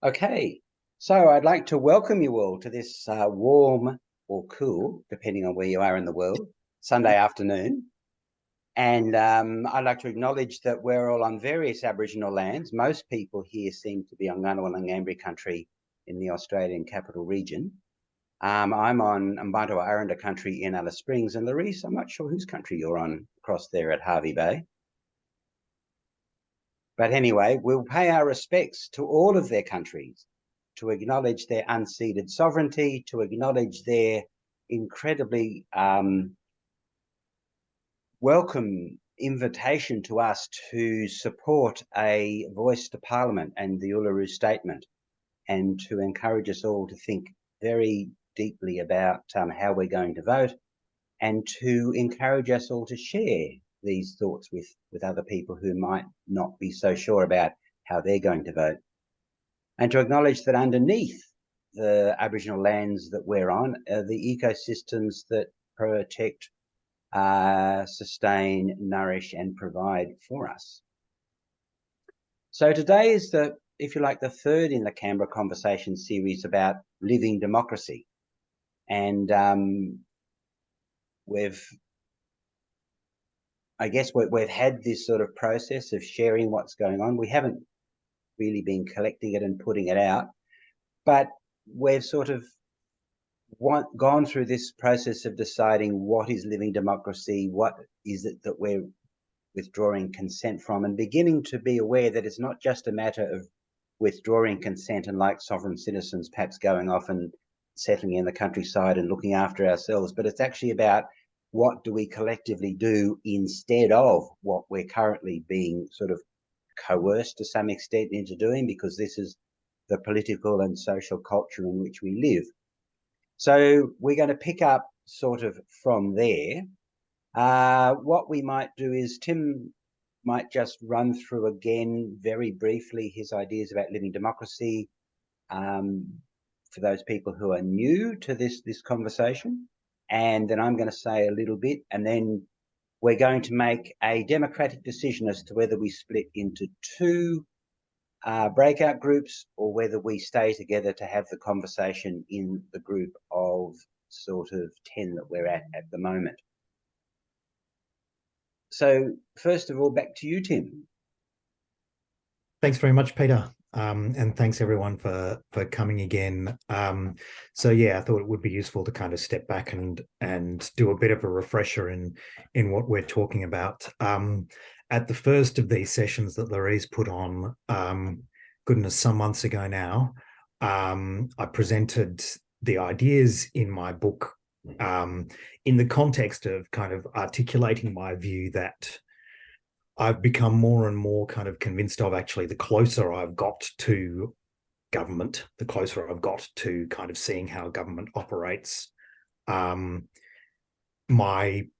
Okay, so I'd like to welcome you all to this warm or cool, depending on where you are in the world, Sunday afternoon. And I'd like to acknowledge that we're all on various Aboriginal lands. Most people here seem to be on Ngunnawal and Ngambri country in the Australian Capital Region. I'm on Mbantua Aranda country in Alice Springs. And Larisse, I'm not sure whose country you're on across there at Harvey Bay. But anyway, we'll pay our respects to all of their countries, to acknowledge their unceded sovereignty, to acknowledge their incredibly welcome invitation to us to support a voice to Parliament and the Uluru Statement, and to encourage us all to think very deeply about how we're going to vote, and to encourage us all to share these thoughts with other people who might not be so sure about how they're going to vote. And to acknowledge that underneath the Aboriginal lands that we're on are the ecosystems that protect, sustain, nourish, and provide for us. So today is the, if you like, the third in the Canberra Conversation series about living democracy. And we've had this sort of process of sharing what's going on. We haven't really been collecting it and putting it out, but we've sort of gone through this process of deciding what is living democracy, what is it that we're withdrawing consent from, and beginning to be aware that it's not just a matter of withdrawing consent and, like sovereign citizens, perhaps going off and settling in the countryside and looking after ourselves, but it's actually about what do we collectively do instead of what we're currently being sort of coerced to some extent into doing, because this is the political and social culture in which we live. So we're going to pick up sort of from there. What we might do is Tim might just run through again very briefly his ideas about living democracy for those people who are new to this conversation. And then I'm going to say a little bit, and then we're going to make a democratic decision as to whether we split into two breakout groups or whether we stay together to have the conversation in the group of sort of 10 that we're at the moment. So first of all, back to you, Tim. Thanks very much, Peter. And thanks everyone for coming again. So yeah, I thought it would be useful to kind of step back and do a bit of a refresher in what we're talking about. At the first of these sessions that Larisse put on, goodness, some months ago now, I presented the ideas in my book in the context of kind of articulating my view that I've become more and more kind of convinced of, actually, the closer I've got to government, the closer I've got to kind of seeing how government operates. My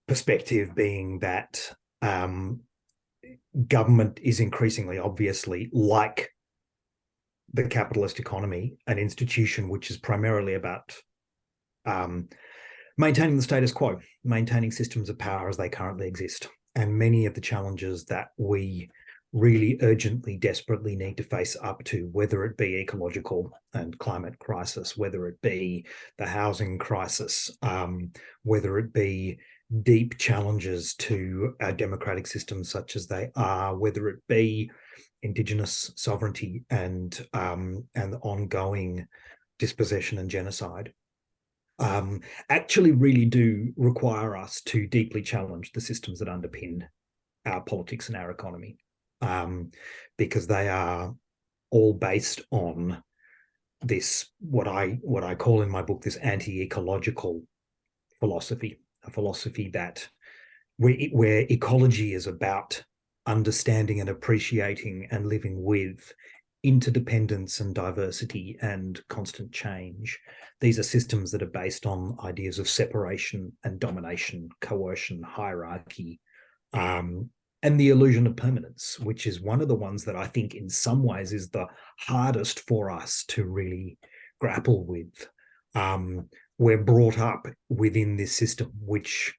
perspective being that government is increasingly, obviously, like the capitalist economy, an institution which is primarily about maintaining the status quo, maintaining systems of power as they currently exist. And many of the challenges that we really urgently, desperately need to face up to, whether it be ecological and climate crisis, whether it be the housing crisis, whether it be deep challenges to our democratic systems such as they are, whether it be Indigenous sovereignty and the ongoing dispossession and genocide, actually really do require us to deeply challenge the systems that underpin our politics and our economy, because they are all based on this, what I call in my book, this anti-ecological philosophy, a philosophy that where ecology is about understanding and appreciating and living with interdependence and diversity and constant change. These are systems that are based on ideas of separation and domination, coercion, hierarchy, and the illusion of permanence, which is one of the ones that I think in some ways is the hardest for us to really grapple with. We're brought up within this system which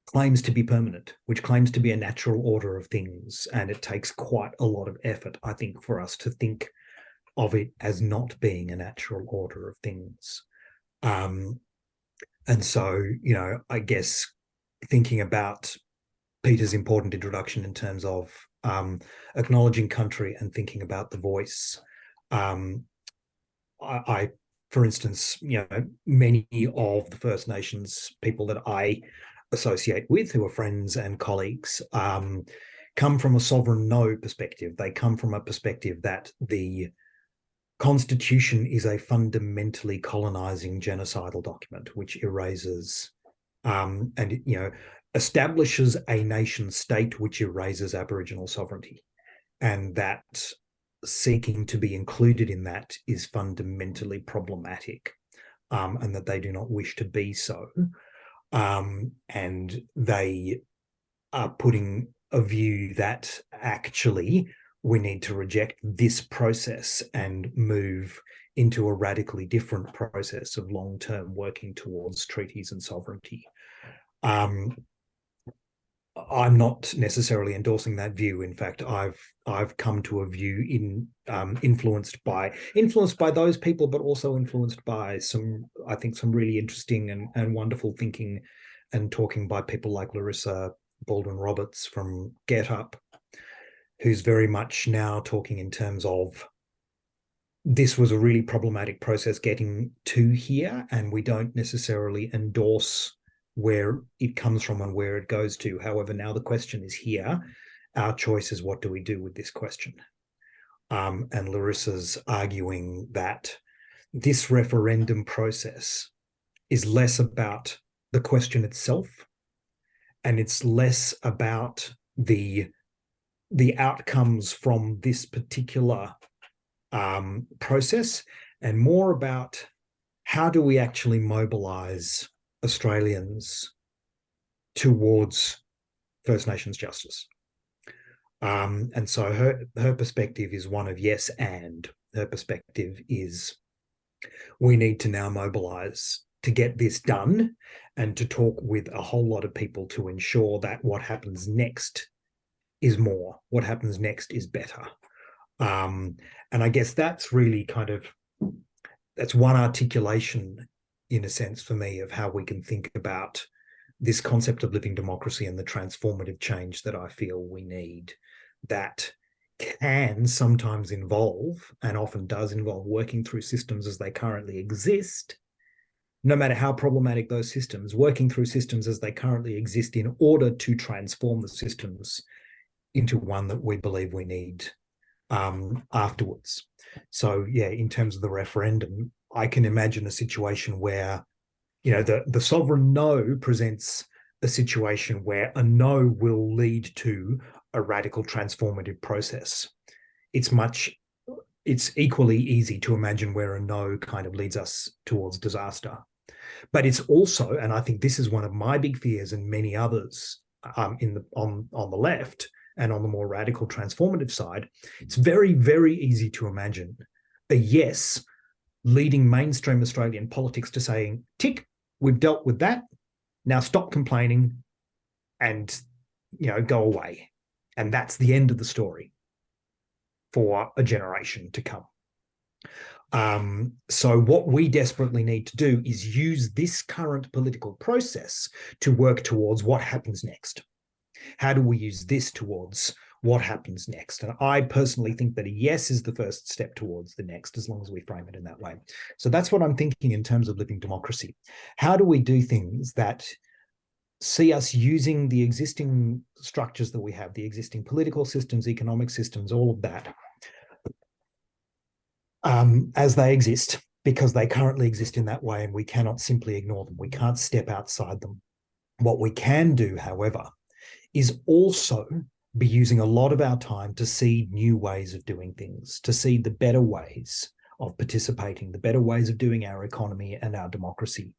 claims to be permanent, which claims to be a natural order of things. And it takes quite a lot of effort, I think, for us to think of it as not being a natural order of things. And so, I guess thinking about Peter's important introduction in terms of acknowledging country and thinking about the voice. I, for instance, many of the First Nations people that I associate with, who are friends and colleagues, come from a sovereign no perspective. They come from a perspective that the Constitution is a fundamentally colonizing genocidal document which erases and establishes a nation state which erases Aboriginal sovereignty, and that seeking to be included in that is fundamentally problematic, and that they do not wish to be so, and they are putting a view that actually we need to reject this process and move into a radically different process of long-term working towards treaties and sovereignty. I'm not necessarily endorsing that view. In fact, I've come to a view influenced by those people, but also influenced by some really interesting and wonderful thinking and talking by people like Larissa Baldwin Roberts from Get Up, who's very much now talking in terms of this was a really problematic process getting to here, and we don't necessarily endorse where it comes from and where it goes to. However, now the question is here. Our choice is, what do we do with this question? And Larissa's arguing that this referendum process is less about the question itself, and it's less about the outcomes from this particular process, and more about how do we actually mobilize Australians towards First Nations justice. And so her perspective is one of yes, and her perspective is we need to now mobilize to get this done and to talk with a whole lot of people to ensure that what happens next is more, what happens next is better. And I guess that's really that's one articulation, in a sense, for me, of how we can think about this concept of living democracy and the transformative change that I feel we need, that can sometimes involve, and often does involve, working through systems as they currently exist, no matter how problematic those systems, working through systems as they currently exist in order to transform the systems into one that we believe we need afterwards. So, yeah, in terms of the referendum, I can imagine a situation where, the sovereign no presents a situation where a no will lead to a radical transformative process. It's equally easy to imagine where a no kind of leads us towards disaster. But it's also, and I think this is one of my big fears and many others on the left and on the more radical transformative side, it's very, very easy to imagine a yes leading mainstream Australian politics to saying, tick, we've dealt with that, now stop complaining and, go away. And that's the end of the story for a generation to come. So what we desperately need to do is use this current political process to work towards what happens next. How do we use this towards what happens next? And I personally think that a yes is the first step towards the next, as long as we frame it in that way. So that's what I'm thinking in terms of living democracy. How do we do things that see us using the existing structures that we have, the existing political systems, economic systems, all of that, as they exist, because they currently exist in that way and we cannot simply ignore them. We can't step outside them. What we can do, however, is also be using a lot of our time to see new ways of doing things, to see the better ways of participating, the better ways of doing our economy and our democracy.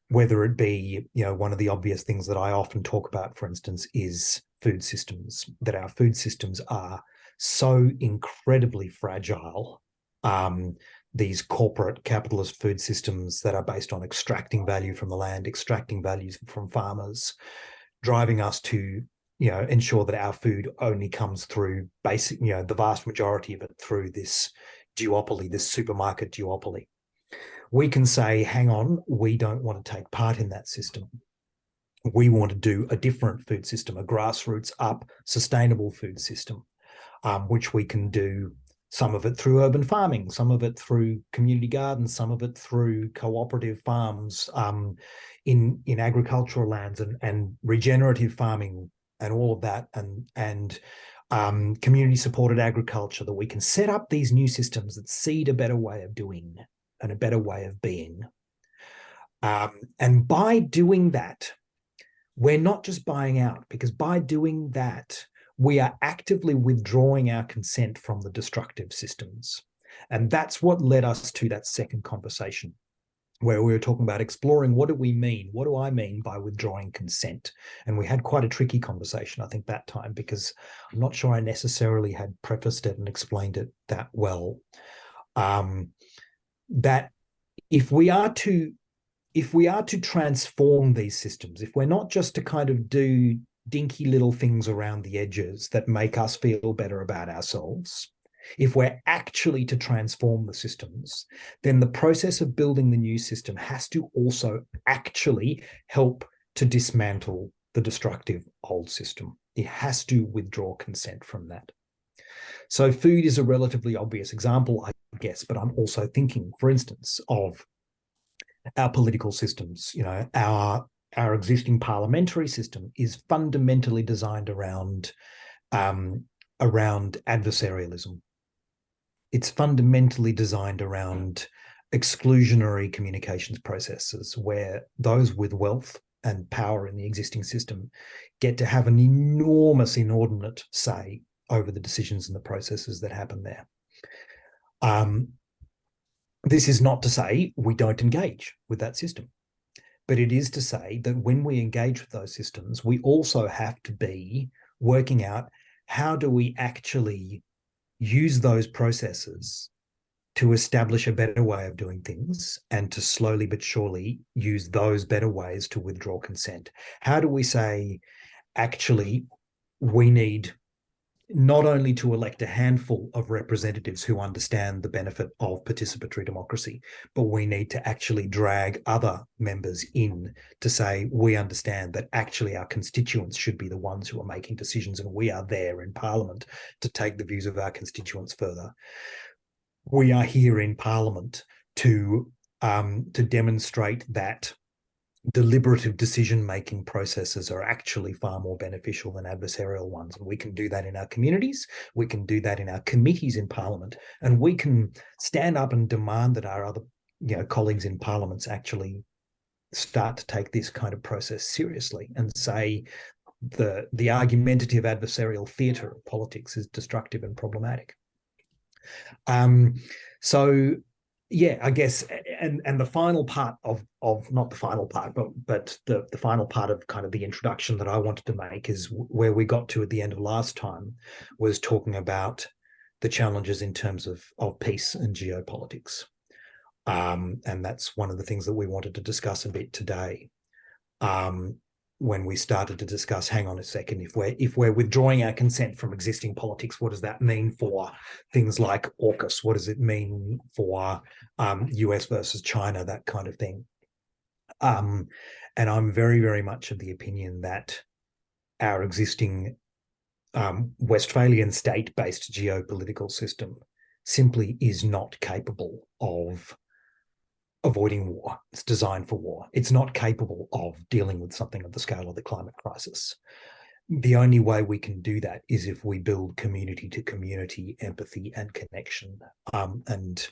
Whether it be, one of the obvious things that I often talk about, for instance, is food systems, that our food systems are so incredibly fragile. These corporate capitalist food systems that are based on extracting value from the land, extracting values from farmers, driving us to ensure that our food only comes through the vast majority of it through this duopoly, this supermarket duopoly. We can say, hang on, we don't want to take part in that system. We want to do a different food system, a grassroots up, sustainable food system, which we can do some of it through urban farming, some of it through community gardens, some of it through cooperative farms in agricultural lands and regenerative farming and all of that, and community supported agriculture, that we can set up these new systems that seed a better way of doing and a better way of being. And by doing that, we're not just buying out, because by doing that, we are actively withdrawing our consent from the destructive systems. And that's what led us to that second conversation, where we were talking about exploring what do we mean? What do I mean by withdrawing consent? And we had quite a tricky conversation, I think, that time, because I'm not sure I necessarily had prefaced it and explained it that well. That if we are to transform these systems, if we're not just to kind of do dinky little things around the edges that make us feel better about ourselves, if we're actually to transform the systems, then the process of building the new system has to also actually help to dismantle the destructive old system. It has to withdraw consent from that. So food is a relatively obvious example, I guess, but I'm also thinking, for instance, of our political systems. Our existing parliamentary system is fundamentally designed around adversarialism. It's fundamentally designed around exclusionary communications processes, where those with wealth and power in the existing system get to have an enormous, inordinate say over the decisions and the processes that happen there. This is not to say we don't engage with that system, but it is to say that when we engage with those systems, we also have to be working out how do we actually use those processes to establish a better way of doing things, and to slowly but surely use those better ways to withdraw consent. How do we say, actually, we need not only to elect a handful of representatives who understand the benefit of participatory democracy, but we need to actually drag other members in to say, we understand that actually our constituents should be the ones who are making decisions, and we are there in Parliament to take the views of our constituents further. We are here in Parliament to demonstrate that deliberative decision-making processes are actually far more beneficial than adversarial ones. And we can do that in our communities, we can do that in our committees in Parliament, and we can stand up and demand that our other colleagues in parliaments actually start to take this kind of process seriously and say the argumentative adversarial theatre of politics is destructive and problematic. So yeah, I guess, and the final part of not the final part, but the final part of kind of the introduction that I wanted to make is where we got to at the end of last time, was talking about the challenges in terms of peace and geopolitics. And that's one of the things that we wanted to discuss a bit today. When we started to discuss, hang on a second, if we're withdrawing our consent from existing politics, what does that mean for things like AUKUS? What does it mean for US versus China, that kind of thing? And I'm very, very much of the opinion that our existing Westphalian state-based geopolitical system simply is not capable of avoiding war. It's designed for war. It's not capable of dealing with something of the scale of the climate crisis. The only way we can do that is if we build community to community empathy and connection, and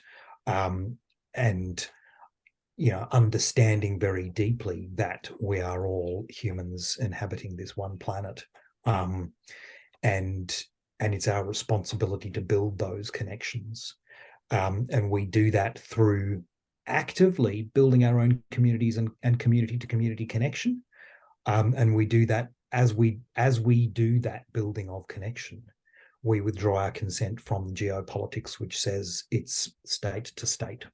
understanding very deeply that we are all humans inhabiting this one planet, and it's our responsibility to build those connections, and we do that through actively building our own communities and community to community connection, and we do that as we do that building of connection, we withdraw our consent from geopolitics, which says it's state to state.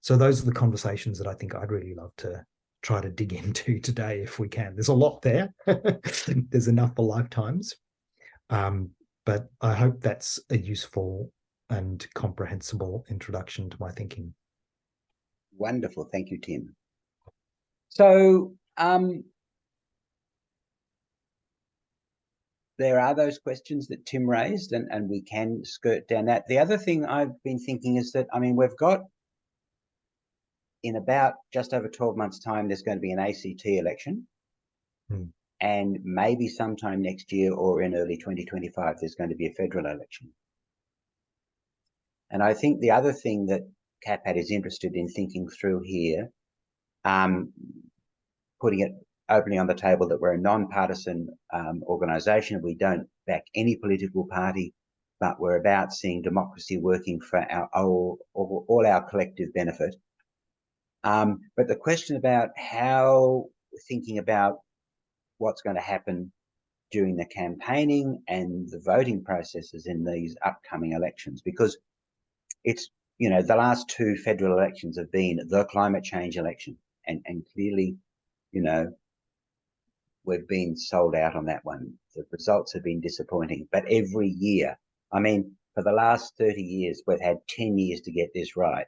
So those are the conversations that I think I'd really love to try to dig into today if we can. There's a lot there. There's enough for lifetimes. But I hope that's a useful and comprehensible introduction to my thinking. Wonderful. Thank you, Tim. So there are those questions that Tim raised, and we can skirt down that. The other thing I've been thinking is that, I mean, we've got, in about just over 12 months' time, there's going to be an ACT election. And maybe sometime next year or in early 2025, there's going to be a federal election. And I think the other thing that CAPAT is interested in thinking through here, putting it openly on the table that we're a non-partisan organisation. We don't back any political party, but we're about seeing democracy working for all our collective benefit. But the question about how we're thinking about what's going to happen during the campaigning and the voting processes in these upcoming elections, because it's, you know, the last two federal elections have been the climate change election, and clearly, you know, we've been sold out on that one. The results have been disappointing, but every year, I mean, for the last 30 years, we've had 10 years to get this right.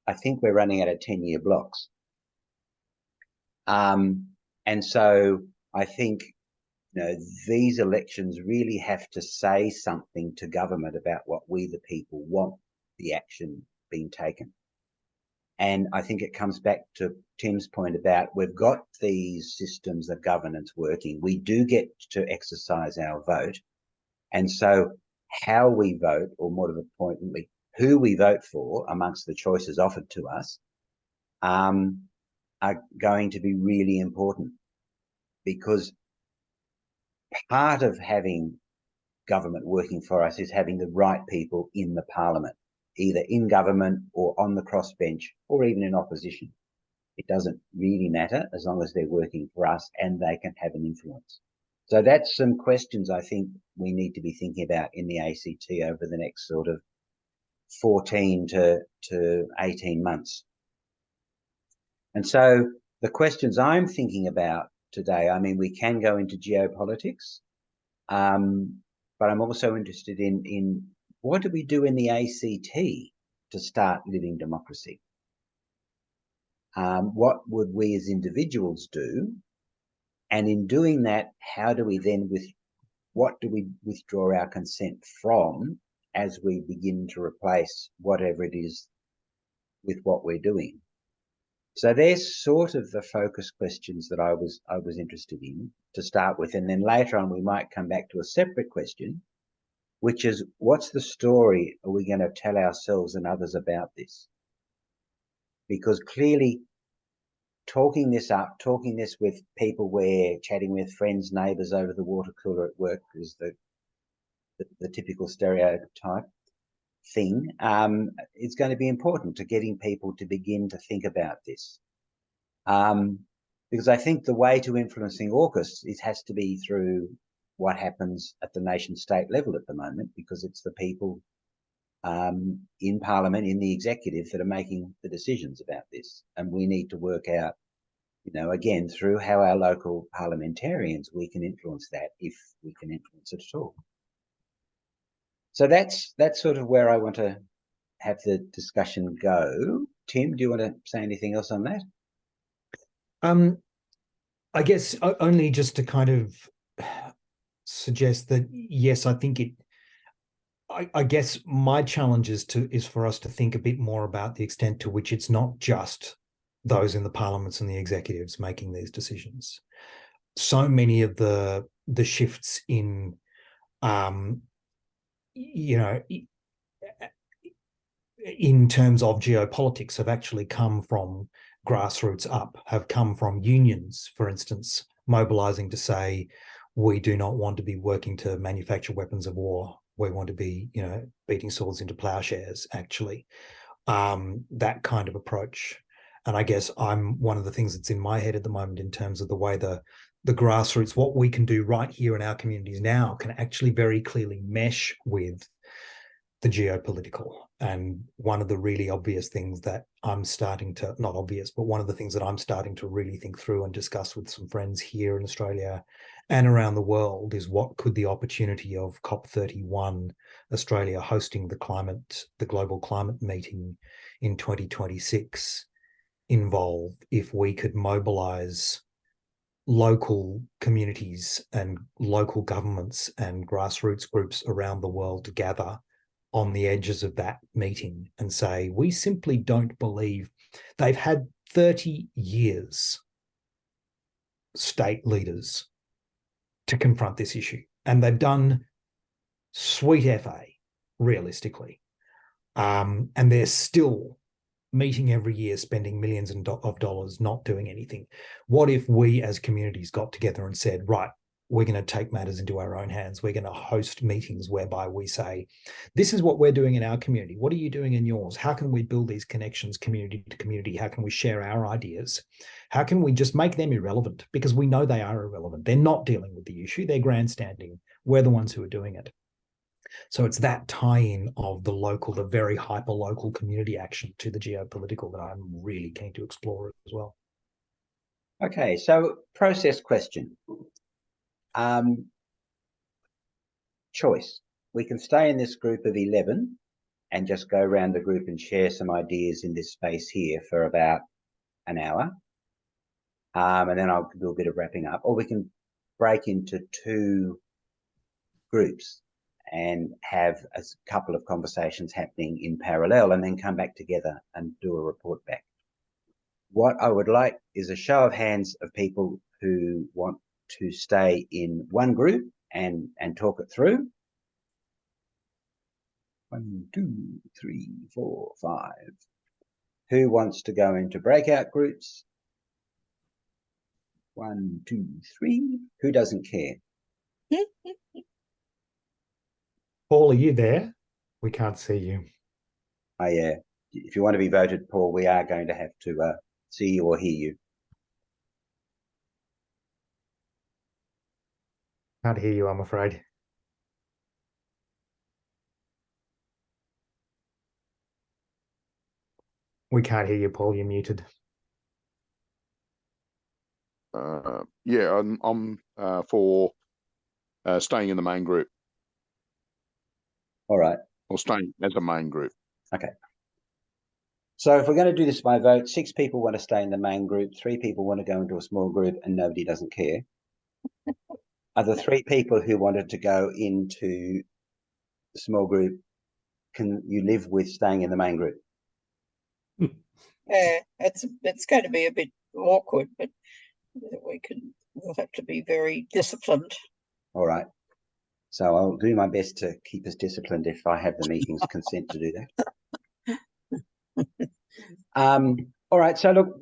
I think we're running out of 10-year blocks. And so I think, you know, these elections really have to say something to government about what we, the people, want the action being taken. And I think it comes back to Tim's point about we've got these systems of governance working. We do get to exercise our vote. And so how we vote, or more importantly, who we vote for amongst the choices offered to us, are going to be really important, because part of having government working for us is having the right people in the parliament, either in government or on the crossbench or even in opposition. It doesn't really matter as long as they're working for us and they can have an influence. So that's some questions I think we need to be thinking about in the ACT over the next sort of 14 to 18 months. And so the questions I'm thinking about today, I mean, we can go into geopolitics, but I'm also interested in what do we do in the ACT to start living democracy? What would we as individuals do? And in doing that, how do we then, what do we withdraw our consent from as we begin to replace whatever it is with what we're doing? So there's sort of the focus questions that I was interested in to start with, and then later on we might come back to a separate question, which is, what's the story are we going to tell ourselves and others about this? Because clearly, talking this up, talking this with people we're chatting with, friends, neighbours over the water cooler at work is the typical stereotype thing. It's going to be important to getting people to begin to think about this. Because I think the way to influencing AUKUS has to be through what happens at the nation state level at the moment, because it's the people in Parliament, in the executive, that are making the decisions about this. And we need to work out, you know, again, through how our local parliamentarians, we can influence that, if we can influence it at all. So that's sort of where I want to have the discussion go. Tim, do you want to say anything else on that? I guess only just to kind of suggest that, yes, I think I guess my challenge is for us to think a bit more about the extent to which it's not just those in the parliaments and the executives making these decisions. So many of the shifts in, you know, in terms of geopolitics have actually come from grassroots up, have come from unions, for instance, mobilizing to say, we do not want to be working to manufacture weapons of war. We want to be, you know, beating swords into plowshares, actually. That kind of approach. And I guess one of the things that's in my head at the moment in terms of the way the grassroots, what we can do right here in our communities now, can actually very clearly mesh with the geopolitical. And one of the really obvious things that I'm starting to, not obvious, but one of the things that I'm starting to really think through and discuss with some friends here in Australia and around the world is what could the opportunity of COP31, Australia hosting the global climate meeting in 2026 involve if we could mobilize local communities and local governments and grassroots groups around the world to gather on the edges of that meeting and say, we simply don't believe. They've had 30 years, state leaders, to confront this issue. And they've done sweet FA, realistically. And they're still meeting every year, spending millions of dollars, not doing anything. What if we as communities got together and said, right, we're going to take matters into our own hands. We're going to host meetings whereby we say, this is what we're doing in our community. What are you doing in yours? How can we build these connections community to community? How can we share our ideas? How can we just make them irrelevant? Because we know they are irrelevant. They're not dealing with the issue. They're grandstanding. We're the ones who are doing it. So it's that tie-in of the local, the very hyper-local community action to the geopolitical that I'm really keen to explore as well. Okay, so process question. Choice. We can stay in this group of 11 and just go around the group and share some ideas in this space here for about an hour. And then I'll do a bit of wrapping up. Or we can break into 2 groups and have a couple of conversations happening in parallel and then come back together and do a report back. What I would like is a show of hands of people who want to stay in one group and talk it through. 1, 2, 3, 4, 5. Who wants to go into breakout groups? 1, 2, 3. Who doesn't care? Paul, are you there? We can't see you. Oh, yeah. If you want to be voted, Paul, we are going to have to see you or hear you. Can't hear you, I'm afraid. We can't hear you, Paul. You're muted. Yeah, I'm for staying in the main group. All right. Or staying as a main group. Okay. So if we're going to do this by vote, 6 people want to stay in the main group, 3 people want to go into a small group, and nobody doesn't care. Are the 3 people who wanted to go into the small group, can you live with staying in the main group? Yeah, it's going to be a bit awkward, but we'll have to be very disciplined. All right. So I'll do my best to keep us disciplined if I have the meeting's consent to do that. All right. So look,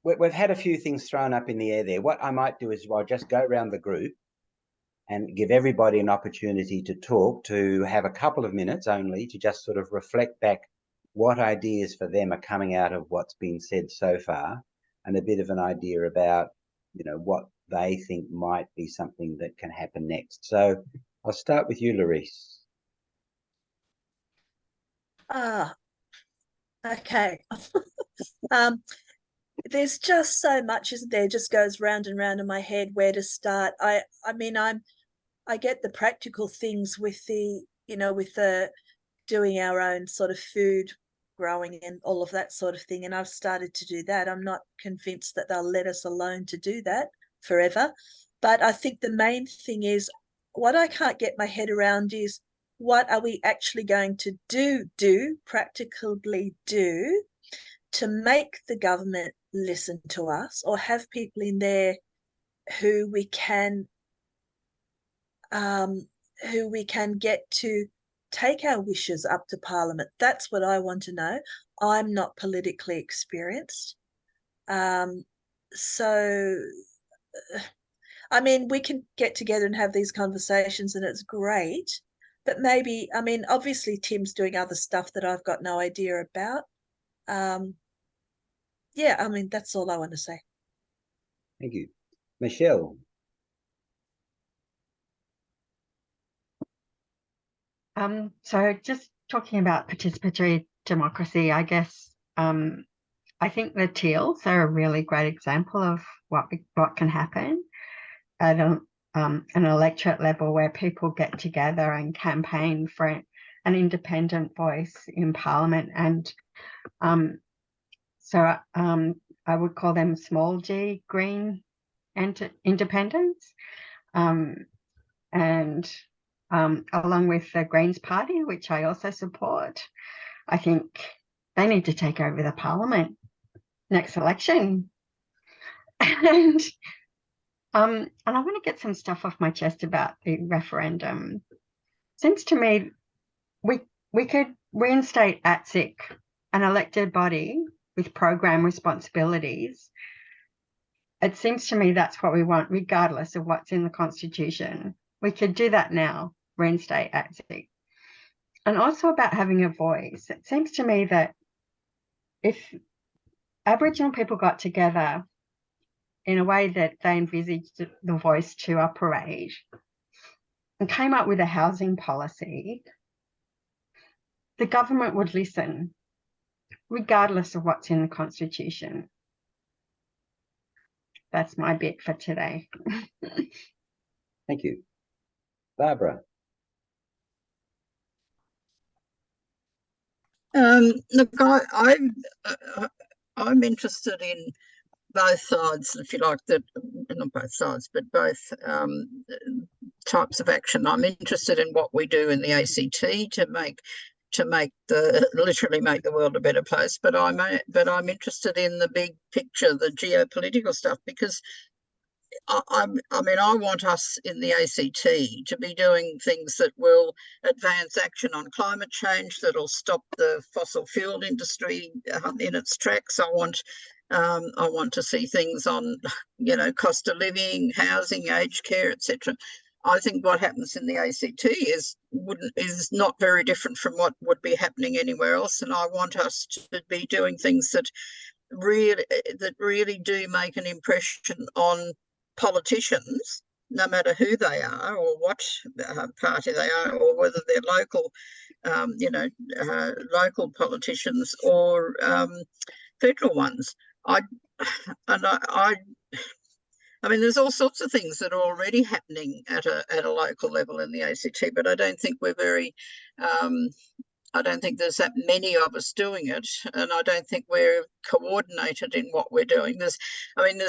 we've had a few things thrown up in the air there. What I might do is I'll just go around the group and give everybody an opportunity to talk, to have a couple of minutes only to just sort of reflect back what ideas for them are coming out of what's been said so far, and a bit of an idea about, what they think might be something that can happen next. So I'll start with you, Larice. Okay. There's just so much, isn't there? It just goes round and round in my head where to start. I mean, I get the practical things with the doing our own sort of food growing and all of that sort of thing. And I've started to do that. I'm not convinced that they'll let us alone to do that forever. But I think the main thing is what I can't get my head around is what are we actually going to practically do to make the government listen to us, or have people in there who we can get to take our wishes up to Parliament. That's what I want to know. I'm not politically experienced. So, I mean, we can get together and have these conversations and it's great, but maybe, I mean, obviously Tim's doing other stuff that I've got no idea about. Yeah, I mean, that's all I want to say. Thank you. Michelle. So just talking about participatory democracy, I guess I think the Teals are a really great example of what can happen at an electorate level, where people get together and campaign for an independent voice in Parliament. And so I would call them small g green independents. And along with the Greens Party, which I also support, I think they need to take over the Parliament next election. And I want to get some stuff off my chest about the referendum. Seems to me we could reinstate ATSIC, an elected body with program responsibilities. It seems to me that's what we want, regardless of what's in the Constitution. We could do that now, reinstate ATSIC. And also about having a voice. It seems to me that if Aboriginal people got together in a way that they envisaged the voice to operate and came up with a housing policy, the government would listen, regardless of what's in the Constitution. That's my bit for today. Thank you. Barbara. Look, I'm interested in both sides, if you like, not both sides, but both types of action. I'm interested in what we do in the ACT to literally make the world a better place. But I'm interested in the big picture, the geopolitical stuff, because I mean, I want us in the ACT to be doing things that will advance action on climate change, that'll stop the fossil fuel industry in its tracks. I want to see things on, cost of living, housing, aged care, etc. I think what happens in the ACT is not very different from what would be happening anywhere else, and I want us to be doing things that really do make an impression on politicians, no matter who they are or what party they are, or whether they're local, local politicians or federal ones. I mean, there's all sorts of things that are already happening at a local level in the ACT, but I don't think we're very. I don't think there's that many of us doing it, and I don't think we're coordinated in what we're doing. There's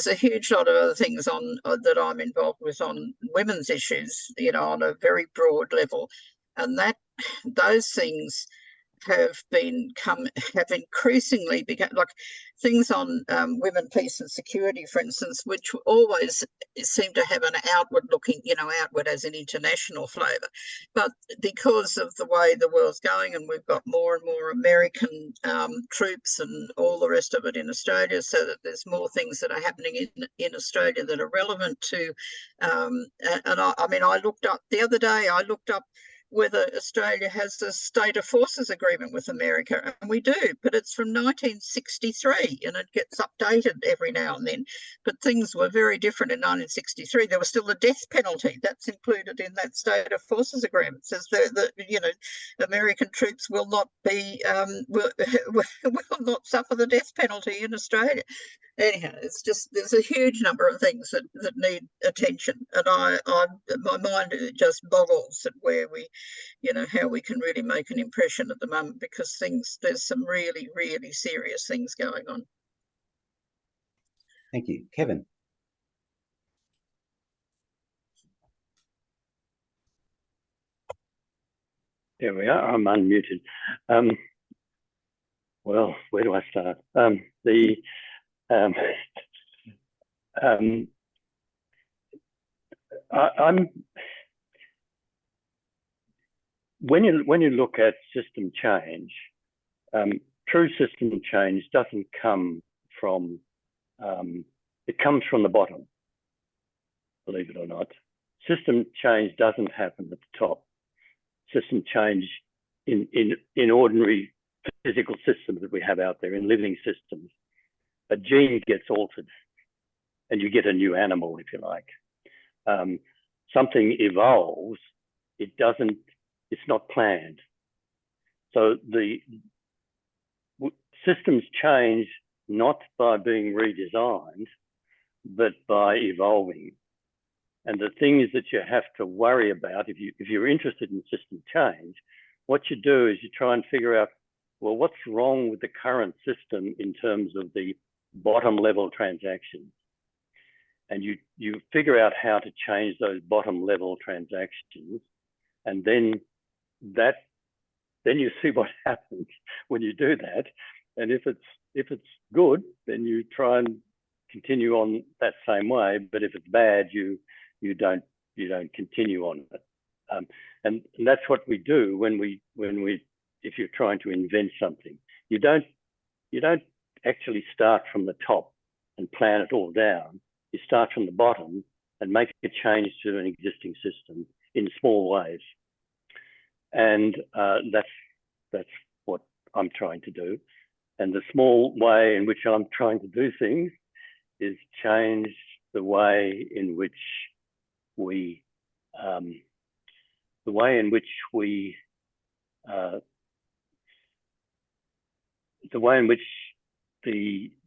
a huge lot of other things that I'm involved with on women's issues, on a very broad level, and those things have increasingly become like things on women, peace and security, for instance, which always seem to have an outward looking, outward as an international flavour. But because of the way the world's going, and we've got more and more American troops and all the rest of it in Australia, so that there's more things that are happening in Australia that are relevant to, I looked up the other day, whether Australia has a state of forces agreement with America, and we do, but it's from 1963 and it gets updated every now and then. But things were very different in 1963. There was still the death penalty that's included in that state of forces agreement. It says that American troops will not be will not suffer the death penalty in Australia. Anyhow, it's just there's a huge number of things that need attention, and my mind just boggles at where we, how we can really make an impression at the moment, because there's some really, really serious things going on. Thank you. Kevin. There we are. I'm unmuted. Well, where do I start? When you look at system change, true system change doesn't come from it comes from the bottom, believe it or not. System change doesn't happen at the top. System change in ordinary physical systems that we have out there, in living systems, a gene gets altered and you get a new animal, if you like. Something evolves, it doesn't It's not planned. So the systems change not by being redesigned, but by evolving. And the things that you have to worry about, if you're interested in system change, what you do is you try and figure out, well, what's wrong with the current system in terms of the bottom level transactions? And you figure out how to change those bottom level transactions, and then you see what happens when you do that. And if it's good, then you try and continue on that same way. But if it's bad, you don't continue on it. And that's what we do when if you're trying to invent something. You don't actually start from the top and plan it all down. You start from the bottom and make a change to an existing system in small ways. And that's what I'm trying to do. And the small way in which I'm trying to do things is change the way in which we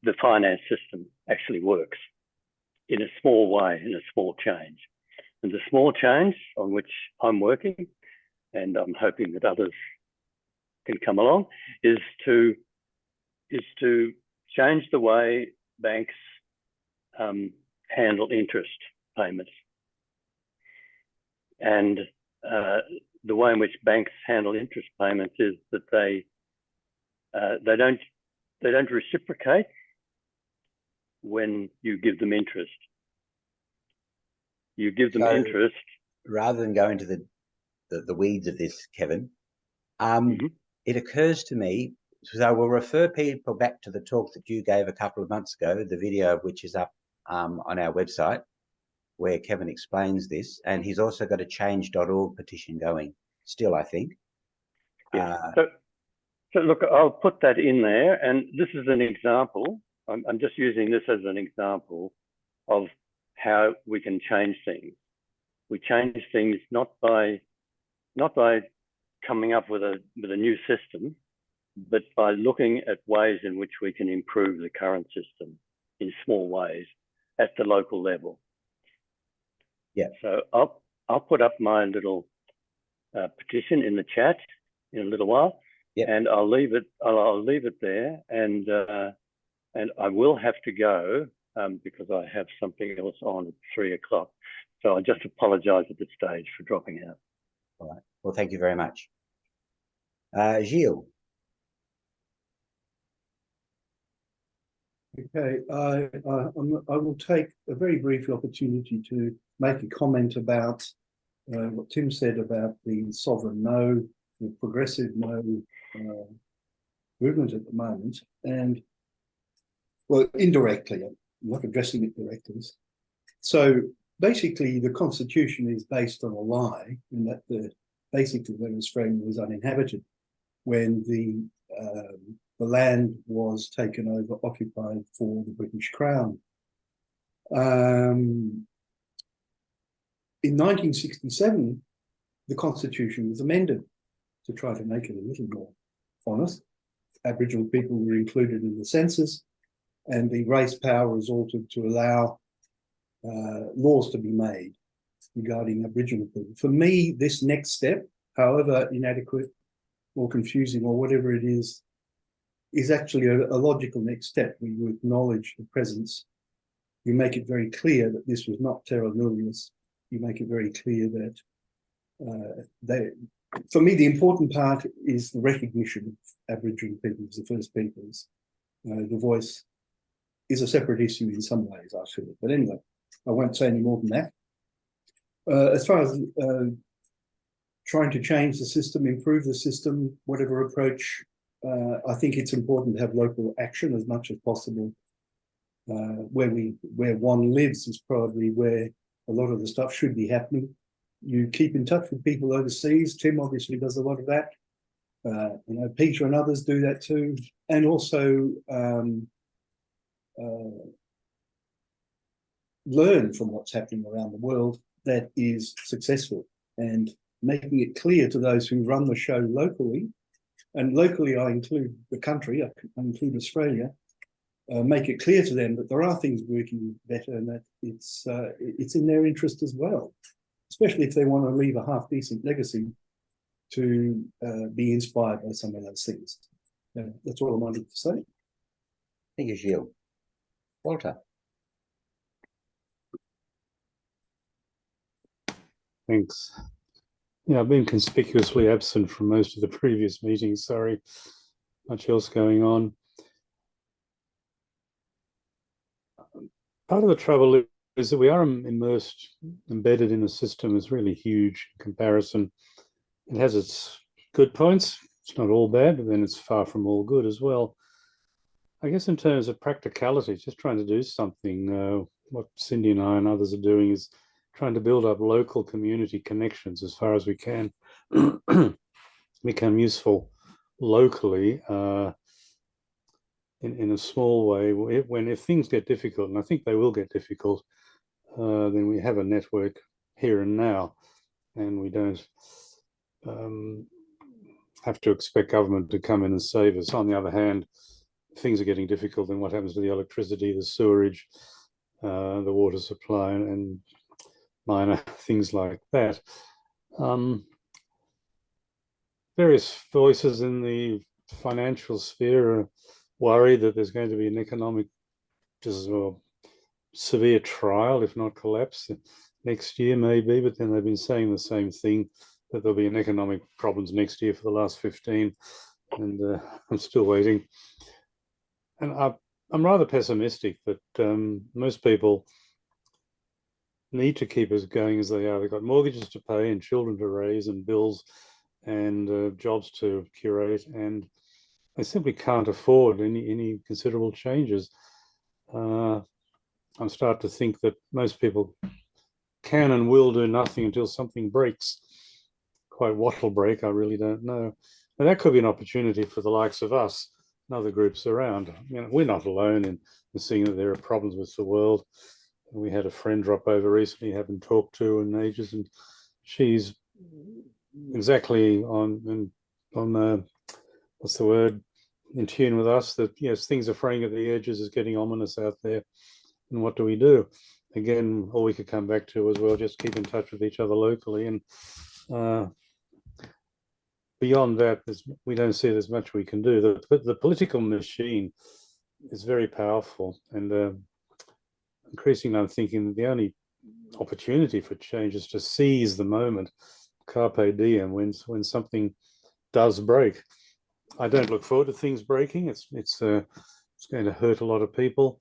the finance system actually works in a small way, in a small change. And the small change on which I'm working, and I'm hoping that others can come along, is to change the way banks handle interest payments. And the way in which banks handle interest payments is that they don't reciprocate when you give them interest. You give them interest. Rather than go into the weeds of this, Kevin, it occurs to me, so I will refer people back to the talk that you gave a couple of months ago, the video of which is up on our website, where Kevin explains this, and he's also got a change.org petition going still, I think. Yeah. So look, I'll put that in there, and this is an example. I'm just using this as an example of how we can change things. We change things not by coming up with a new system, but by looking at ways in which we can improve the current system in small ways at the local level. Yeah. So I'll put up my little petition in the chat in a little while. Yep. And I'll leave it there, and I will have to go because I have something else on at 3 o'clock. So I just apologise at this stage for dropping out. All right. Well, thank you very much. Gilles. Okay, I will take a very brief opportunity to make a comment about what Tim said about the sovereign no, the progressive no movement at the moment, and well, indirectly, I'm not addressing it directly. So basically, the Constitution is based on a lie, in that basically when Australia was uninhabited, when the land was taken over, occupied for the British Crown. In 1967, the Constitution was amended to try to make it a little more honest. Aboriginal people were included in the census, and the race power was altered to allow laws to be made regarding Aboriginal people. For me, this next step, however inadequate or confusing or whatever it is actually a logical next step. We acknowledge the presence. You make it very clear that this was not terra nullius. You make it very clear that for me, the important part is the recognition of Aboriginal people as the first peoples. The voice is a separate issue in some ways, I feel. But anyway, I won't say any more than that. As far as trying to change the system, improve the system, whatever approach, I think it's important to have local action as much as possible. Where one lives is probably where a lot of the stuff should be happening. You keep in touch with people overseas. Tim obviously does a lot of that. Peter and others do that too. And also learn from what's happening around the world that is successful. And making it clear to those who run the show locally, and locally I include the country, I include Australia, make it clear to them that there are things working better and that it's in their interest as well, especially if they want to leave a half-decent legacy to be inspired by some of those things. That's all I wanted to say. Thank you, Gilles. Walter. Thanks. Yeah, I've been conspicuously absent from most of the previous meetings. Sorry, much else going on. Part of the trouble is that we are embedded in a system that's really huge in comparison. It has its good points. It's not all bad, but then it's far from all good as well. I guess in terms of practicality, just trying to do something. What Cindy and I and others are doing is trying to build up local community connections as far as we can, become useful locally in a small way. If things get difficult, and I think they will get difficult, then we have a network here and now, and we don't have to expect government to come in and save us. On the other hand, if things are getting difficult, then what happens to the electricity, the sewerage, the water supply, and minor things like that. Various voices in the financial sphere are worried that there's going to be an economic severe trial, if not collapse, next year maybe, but then they've been saying the same thing, that there'll be an economic problems next year for the last 15, and I'm still waiting. And I'm rather pessimistic that most people need to keep us going as they are. They've got mortgages to pay and children to raise and bills and jobs to curate, and they simply can't afford any considerable changes. I'm starting to think that most people can and will do nothing until something breaks. Quite what will break, I really don't know. And that could be an opportunity for the likes of us and other groups around. You know, we're not alone in seeing that there are problems with the world. We had a friend drop over recently, haven't talked to in ages, and she's exactly on what's the word, in tune with us, that yes, things are fraying at the edges, is getting ominous out there. And what do we do? Again, all we could come back to as well, just keep in touch with each other locally. And beyond that, we don't see there's much we can do. The political machine is very powerful, and increasingly I'm thinking that the only opportunity for change is to seize the moment, carpe diem, when something does break. I don't look forward to things breaking. It's going to hurt a lot of people.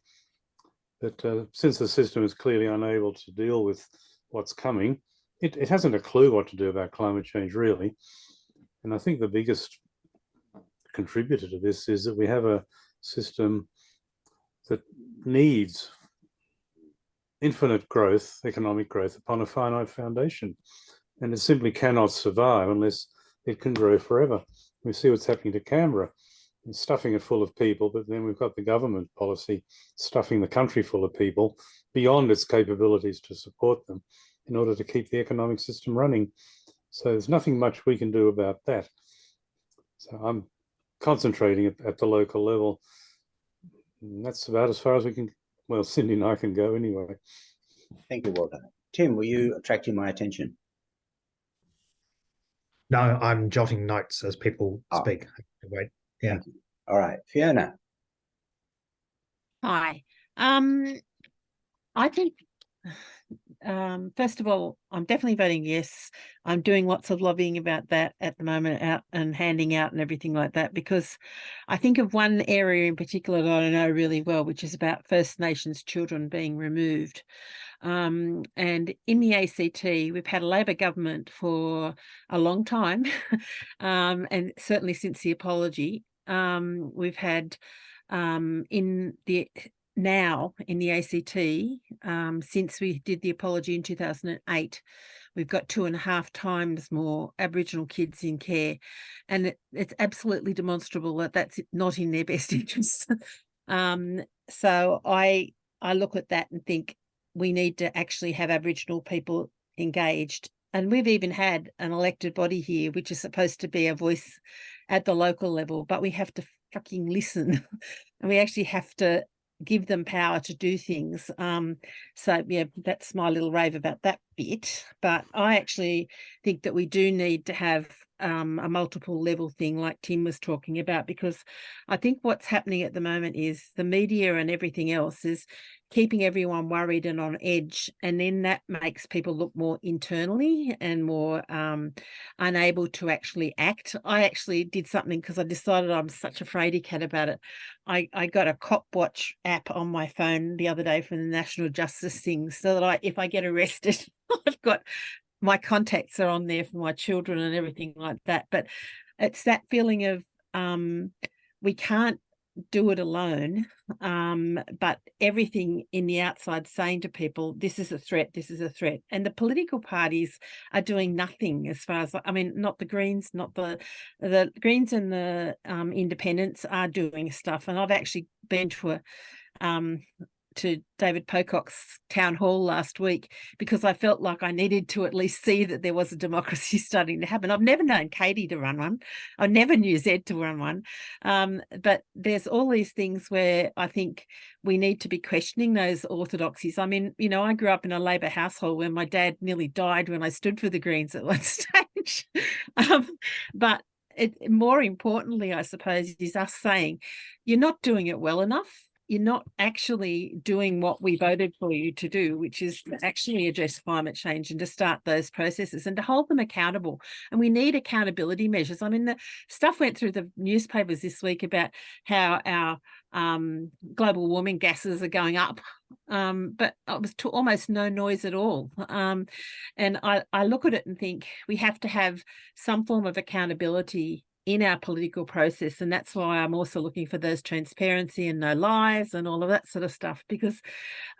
But since the system is clearly unable to deal with what's coming, it hasn't a clue what to do about climate change, really. And I think the biggest contributor to this is that we have a system that needs infinite growth, economic growth, upon a finite foundation. And it simply cannot survive unless it can grow forever. We see what's happening to Canberra. It's stuffing it full of people, but then we've got the government policy stuffing the country full of people beyond its capabilities to support them in order to keep the economic system running. So there's nothing much we can do about that. So I'm concentrating at the local level. And that's about as far as we can, well, Cindy and I can go anyway. Thank you, Walter. Tim, were you attracting my attention? No, I'm jotting notes as people speak. Wait. Yeah. All right, Fiona. Hi. I think, first of all, I'm definitely voting yes. I'm doing lots of lobbying about that at the moment, out and handing out and everything like that, because I think of one area in particular that I know really well, which is about First Nations children being removed. And in the ACT, we've had a Labor government for a long time, and certainly since the apology. We've had in the ACT, since we did the apology in 2008, we've got 2.5 times more Aboriginal kids in care, and it's absolutely demonstrable that that's not in their best interests. So I look at that and think we need to actually have Aboriginal people engaged and we've even had an elected body here, which is supposed to be a voice at the local level, but we have to fucking listen and we actually have to give them power to do things. So yeah, that's my little rave about that bit. But I actually think that we do need to have a multiple level thing like Tim was talking about, because I think what's happening at the moment is the media and everything else is keeping everyone worried and on edge, and then that makes people look more internally and more unable to actually act. I actually did something because I decided I'm such a fraidy cat about it. I got a cop watch app on my phone the other day from the National Justice thing, so that if I get arrested, I've got my contacts are on there for my children and everything like that. But it's that feeling of we can't do it alone, but everything in the outside saying to people, this is a threat, this is a threat. And the political parties are doing nothing as far as, I mean, not the Greens, not the Greens and the independents are doing stuff. And I've actually been to David Pocock's town hall last week because I felt like I needed to at least see that there was a democracy starting to happen. I've never known Katie to run one. I never knew Zed to run one. But there's all these things where I think we need to be questioning those orthodoxies. I mean, you know, I grew up in a Labor household where my dad nearly died when I stood for the Greens at one stage. But more importantly, I suppose, is us saying, you're not doing it well enough. You're not actually doing what we voted for you to do, which is to actually address climate change and to start those processes and to hold them accountable. And we need accountability measures. I mean, the stuff went through the newspapers this week about how our global warming gases are going up, but it was almost no noise at all. And I look at it and think we have to have some form of accountability in our political process, and that's why I'm also looking for those transparency and no lies and all of that sort of stuff, because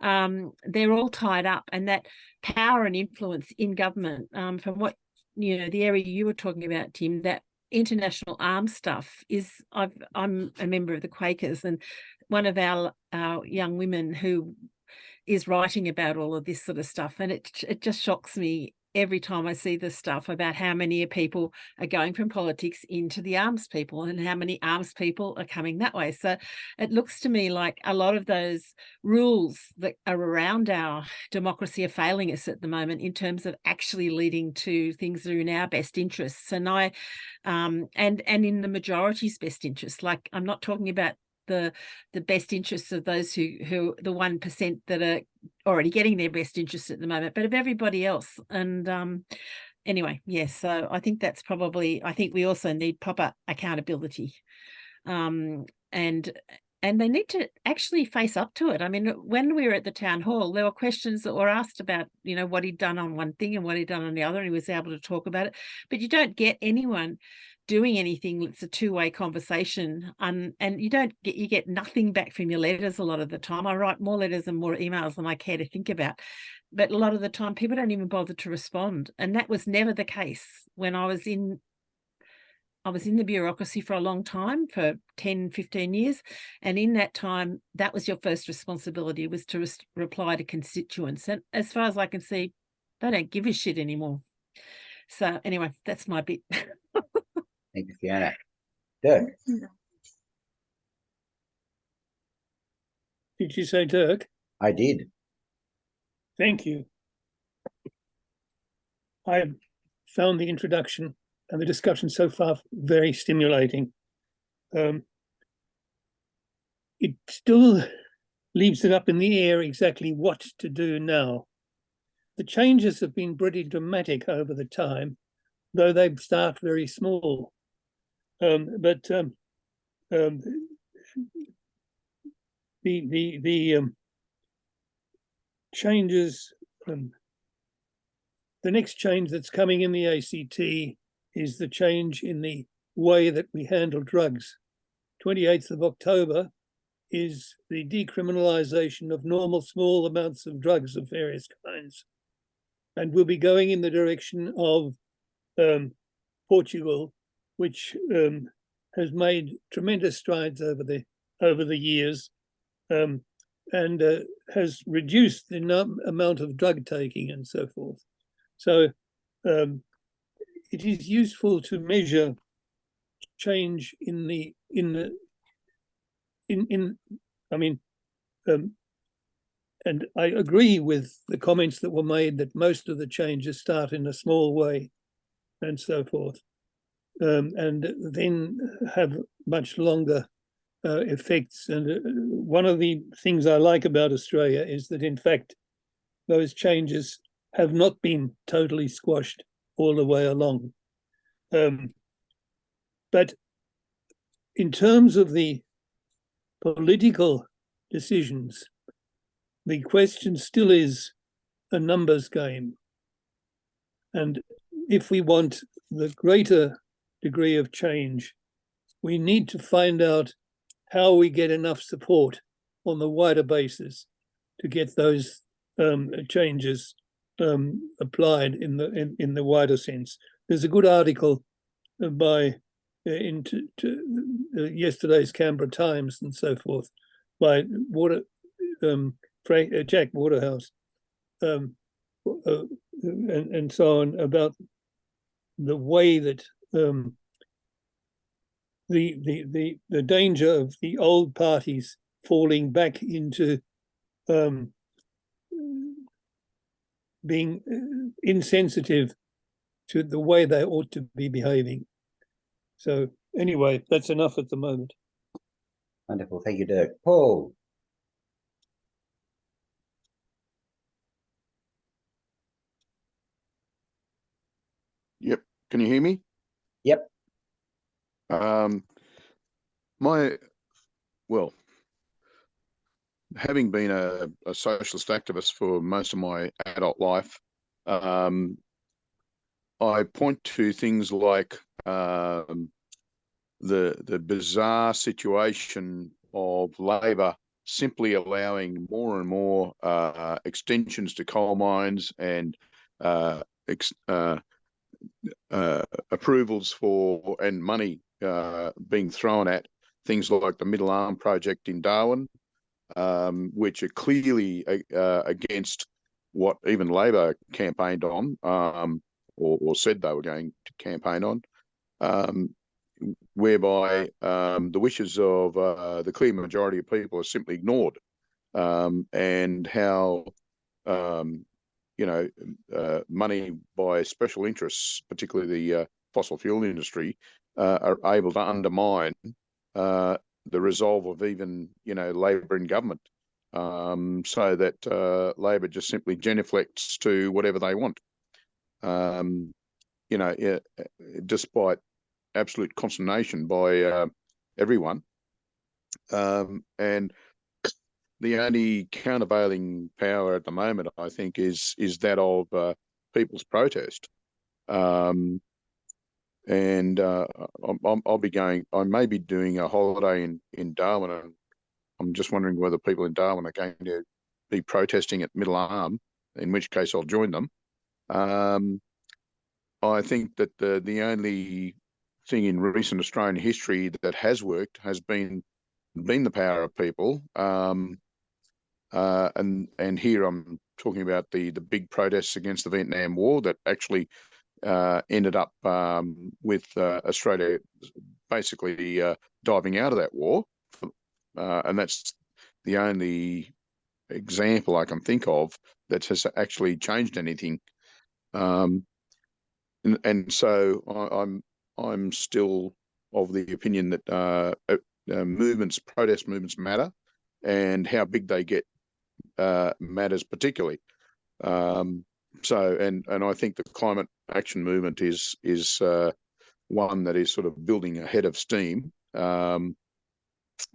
they're all tied up, and that power and influence in government, from what, you know, the area you were talking about, Tim, that international arms stuff is, I'm a member of the Quakers, and one of our young women who is writing about all of this sort of stuff, and it just shocks me every time I see this stuff about how many people are going from politics into the arms people and how many arms people are coming that way. So it looks to me like a lot of those rules that are around our democracy are failing us at the moment in terms of actually leading to things that are in our best interests. And and in the majority's best interests. Like, I'm not talking about the best interests of those who the 1% that are already getting their best interests at the moment, but of everybody else. And anyway, yes, so I think that's probably, I think we also need proper accountability, and they need to actually face up to it. I mean, when we were at the town hall, there were questions that were asked about, you know, what he'd done on one thing and what he'd done on the other, and he was able to talk about it. But you don't get anyone doing anything. It's a two-way conversation, and you get nothing back from your letters a lot of the time. I write more letters and more emails than I care to think about, but a lot of the time people don't even bother to respond, and that was never the case when I was in the bureaucracy for a long time, for 10-15 years, and in that time that was your first responsibility, was to reply to constituents, and as far as I can see, they don't give a shit anymore. So anyway, that's my bit. Thank you, Fiona. Dirk. Did you say Dirk? I did. Thank you. I found the introduction and the discussion so far very stimulating. It still leaves it up in the air exactly what to do now. The changes have been pretty dramatic over the time, though they start very small. But the changes, the next change that's coming in the ACT is the change in the way that we handle drugs. 28th of October is the decriminalisation of normal small amounts of drugs of various kinds. And we'll be going in the direction of Portugal, which has made tremendous strides over the years, and has reduced the amount of drug taking and so forth. So it is useful to measure change and I agree with the comments that were made that most of the changes start in a small way and so forth, and then have much longer effects. And one of the things I like about Australia is that, in fact, those changes have not been totally squashed all the way along. But in terms of the political decisions, the question still is a numbers game. And if we want the greater degree of change, we need to find out how we get enough support on the wider basis to get those changes applied in the wider sense. There's a good article by yesterday's Canberra Times and so forth by Jack Waterhouse and so on, about the way that the danger of the old parties falling back into being insensitive to the way they ought to be behaving. So anyway, that's enough at the moment. Wonderful. Thank you, Dirk. Paul. Yep. Can you hear me? Yep. Having been a socialist activist for most of my adult life, I point to things like the bizarre situation of Labor simply allowing more and more extensions to coal mines and approvals for and money being thrown at things like the Middle Arm project in Darwin, which are clearly against what even Labor campaigned on, or said they were going to campaign on, whereby the wishes of the clear majority of people are simply ignored, and how money by special interests, particularly the fossil fuel industry, are able to undermine the resolve of even Labor in government, so that Labor just simply genuflects to whatever they want, despite absolute consternation by everyone, and the only countervailing power at the moment, I think, is that of people's protest. And I'll be going. I may be doing a holiday in Darwin, and I'm just wondering whether people in Darwin are going to be protesting at Middle Arm, in which case I'll join them. I think that the only thing in recent Australian history that has worked has been the power of people. And here I'm talking about the big protests against the Vietnam War that actually ended up with Australia basically diving out of that war, and that's the only example I can think of that has actually changed anything. And so I'm still of the opinion that protest movements matter, and how big they get matters particularly. So I think the climate action movement is one that is sort of building a head of steam, and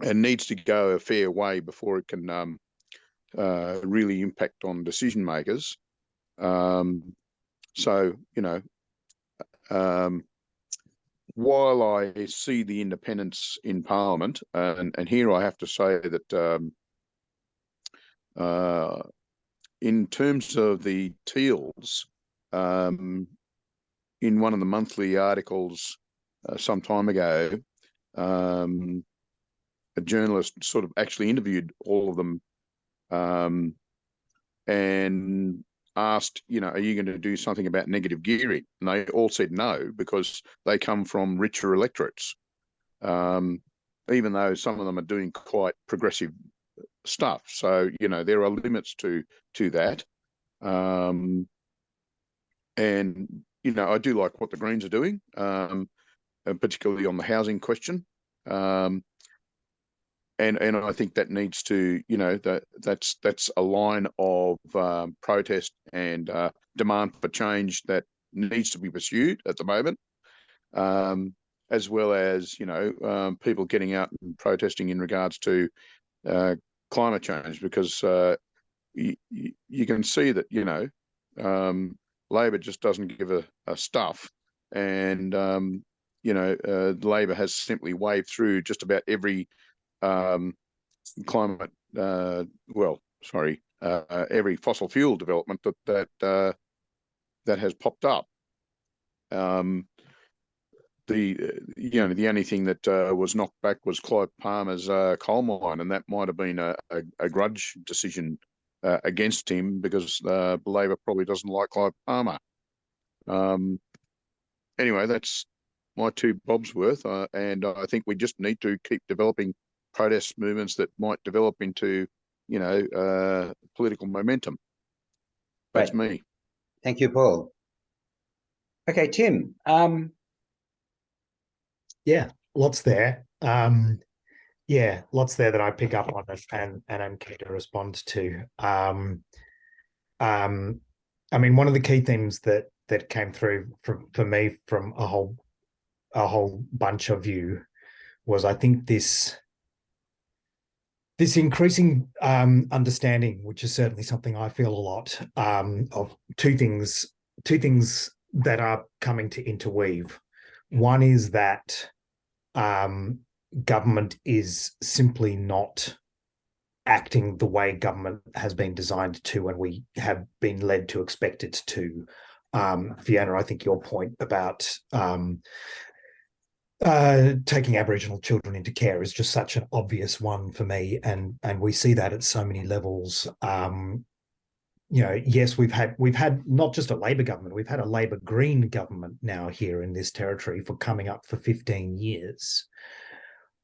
needs to go a fair way before it can really impact on decision makers. While I see the independence in Parliament, and here I have to say that in terms of the Teals, in one of the monthly articles some time ago, a journalist sort of actually interviewed all of them, and asked, are you going to do something about negative gearing? And they all said no, because they come from richer electorates. Even though some of them are doing quite progressive stuff. So, there are limits to that. And, I do like what the Greens are doing, and particularly on the housing question. And I think that needs to, that's a line of protest and demand for change that needs to be pursued at the moment, as well as, people getting out and protesting in regards to climate change, because you can see that, Labor just doesn't give a stuff. And, Labor has simply waved through just about every climate, every fossil fuel development that has popped up. The only thing that was knocked back was Clive Palmer's coal mine, and that might have been a grudge decision against him, because Labor probably doesn't like Clive Palmer. Anyway, that's my 2 bobs worth, and I think we just need to keep developing protest movements that might develop into, political momentum. That's me. Thank you, Paul. Okay, Tim. Yeah, lots there. Lots there that I pick up on and I'm keen to respond to. I mean, one of the key themes that came through for me from a whole bunch of you was, I think, this increasing understanding, which is certainly something I feel a lot, of two things that are coming to interweave. One is that government is simply not acting the way government has been designed to, and we have been led to expect it to. Fiona, I think your point about taking Aboriginal children into care is just such an obvious one for me, and we see that at so many levels. Yes, we've had not just a Labor government, we've had a Labor Green government now here in this territory for coming up for 15 years.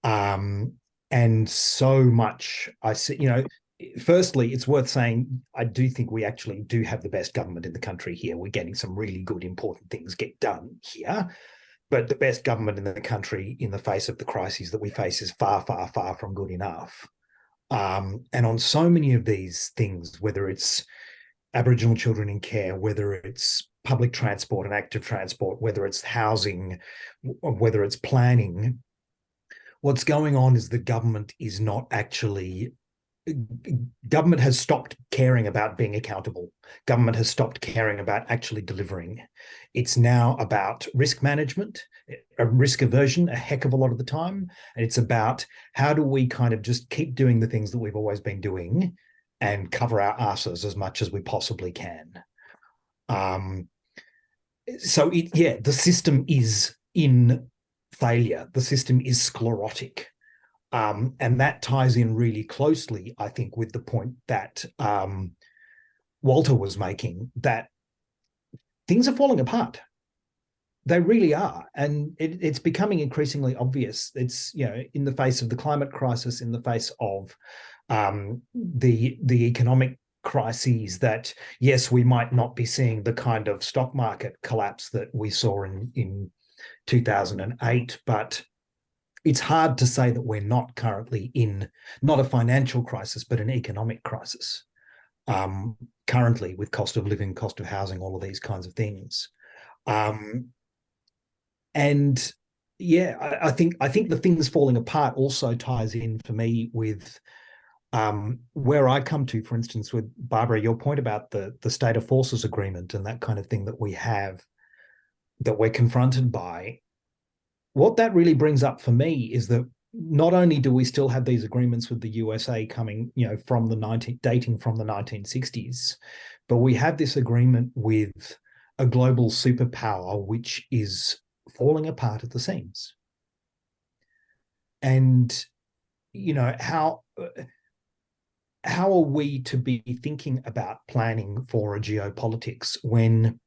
And so much I see, firstly, it's worth saying, I do think we actually do have the best government in the country here. We're getting some really good, important things get done here. But the best government in the country in the face of the crises that we face is far, far, far from good enough. And on so many of these things, whether it's Aboriginal children in care, whether it's public transport and active transport, whether it's housing, whether it's planning, what's going on is the government is not actually... Government has stopped caring about being accountable. Government has stopped caring about actually delivering. It's now about risk management, a risk aversion a heck of a lot of the time. And it's about how do we kind of just keep doing the things that we've always been doing and cover our asses as much as we possibly can. The system is in failure. The system is sclerotic. And that ties in really closely, I think, with the point that Walter was making, that things are falling apart. They really are. And it's becoming increasingly obvious. It's, in the face of the climate crisis, in the face of the economic crises, that, yes, we might not be seeing the kind of stock market collapse that we saw in 2008, but it's hard to say that we're not currently in not a financial crisis, but an economic crisis. Currently, with cost of living, cost of housing, all of these kinds of things. I think the things falling apart also ties in for me with where I come to, for instance, with Barbara, your point about the state of forces agreement and that kind of thing that we have, that we're confronted by. What that really brings up for me is that not only do we still have these agreements with the USA coming, from dating from the 1960s, but we have this agreement with a global superpower which is falling apart at the seams. And, how how are we to be thinking about planning for a geopolitics when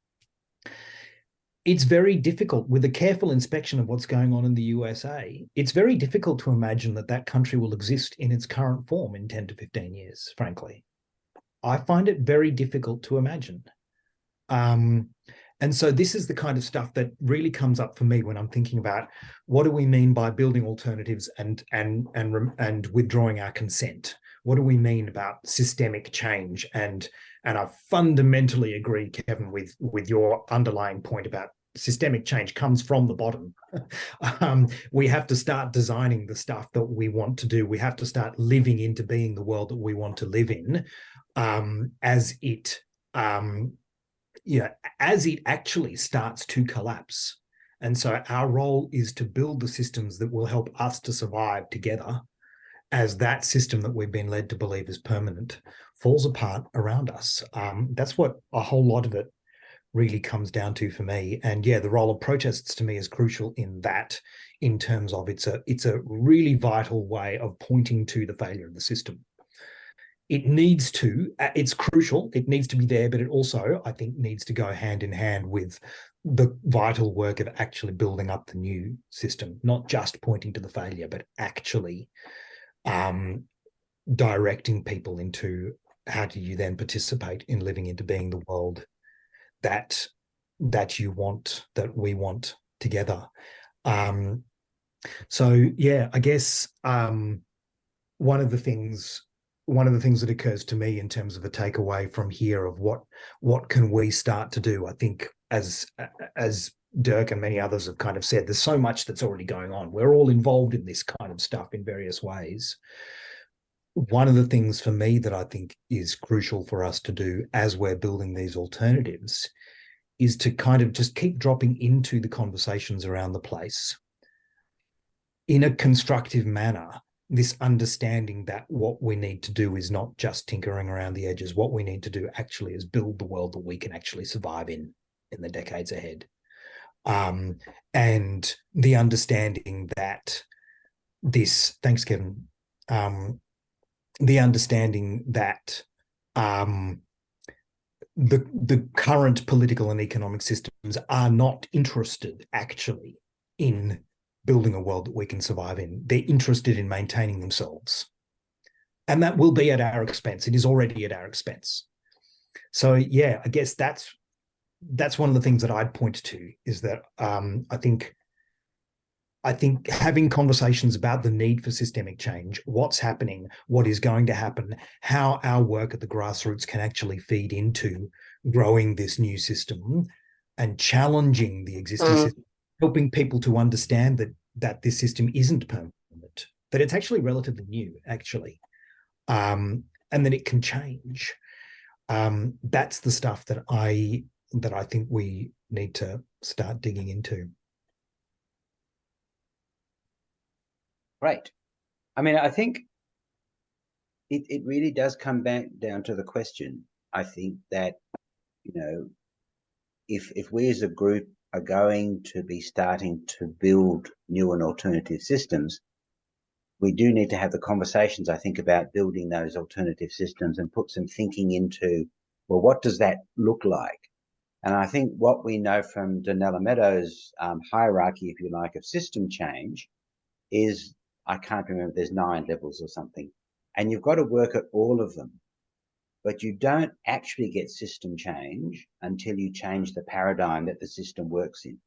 it's very difficult, with a careful inspection of what's going on in the USA, it's very difficult to imagine that that country will exist in its current form in 10 to 15 years, frankly. I find it very difficult to imagine. And so this is the kind of stuff that really comes up for me when I'm thinking about what do we mean by building alternatives and withdrawing our consent? What do we mean about systemic change? And I fundamentally agree, Kevin, with your underlying point about systemic change comes from the bottom. We have to start designing the stuff that we want to do. We have to start living into being the world that we want to live in, as it actually starts to collapse. And so our role is to build the systems that will help us to survive together as that system that we've been led to believe is permanent falls apart around us. That's what a whole lot of it really comes down to for me. And yeah, the role of protests to me is crucial in that, in terms of it's a really vital way of pointing to the failure of the system. It's crucial, it needs to be there, but it also, I think, needs to go hand in hand with the vital work of actually building up the new system, not just pointing to the failure, but actually directing people into how do you then participate in living into being the world that you want, that we want together. So yeah, I guess one of the things that occurs to me in terms of a takeaway from here of what can we start to do, I think as Dirk and many others have kind of said, there's so much that's already going on. We're all involved in this kind of stuff in various ways. One of the things for me that I think is crucial for us to do as we're building these alternatives is to kind of just keep dropping into the conversations around the place in a constructive manner, this understanding that what we need to do is not just tinkering around the edges. What we need to do actually is build the world that we can actually survive in the decades ahead. And the understanding that thanks, Kevin, the understanding that the current political and economic systems are not interested actually in building a world that we can survive in. They're interested in maintaining themselves. And that will be at our expense. It is already at our expense. So yeah, I guess that's one of the things that I'd point to, is that I think having conversations about the need for systemic change, what's happening, what is going to happen, how our work at the grassroots can actually feed into growing this new system and challenging the existing system, helping people to understand that this system isn't permanent, that it's actually relatively new, actually, and that it can change. That's the stuff that I think we need to start digging into. Great. I mean, I think it really does come back down to the question. I think that, if we as a group are going to be starting to build new and alternative systems, we do need to have the conversations, I think, about building those alternative systems and put some thinking into, well, what does that look like? And I think what we know from Donella Meadows' hierarchy, if you like, of system change is, I can't remember, there's 9 levels or something, and you've got to work at all of them. But you don't actually get system change until you change the paradigm that the system works in.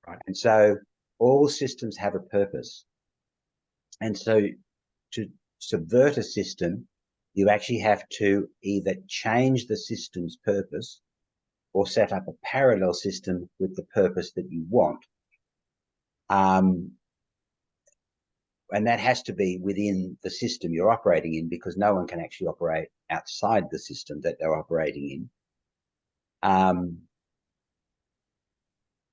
Right. And so all systems have a purpose. And so to subvert a system, you actually have to either change the system's purpose or set up a parallel system with the purpose that you want. And that has to be within the system you're operating in, because no one can actually operate outside the system that they're operating in.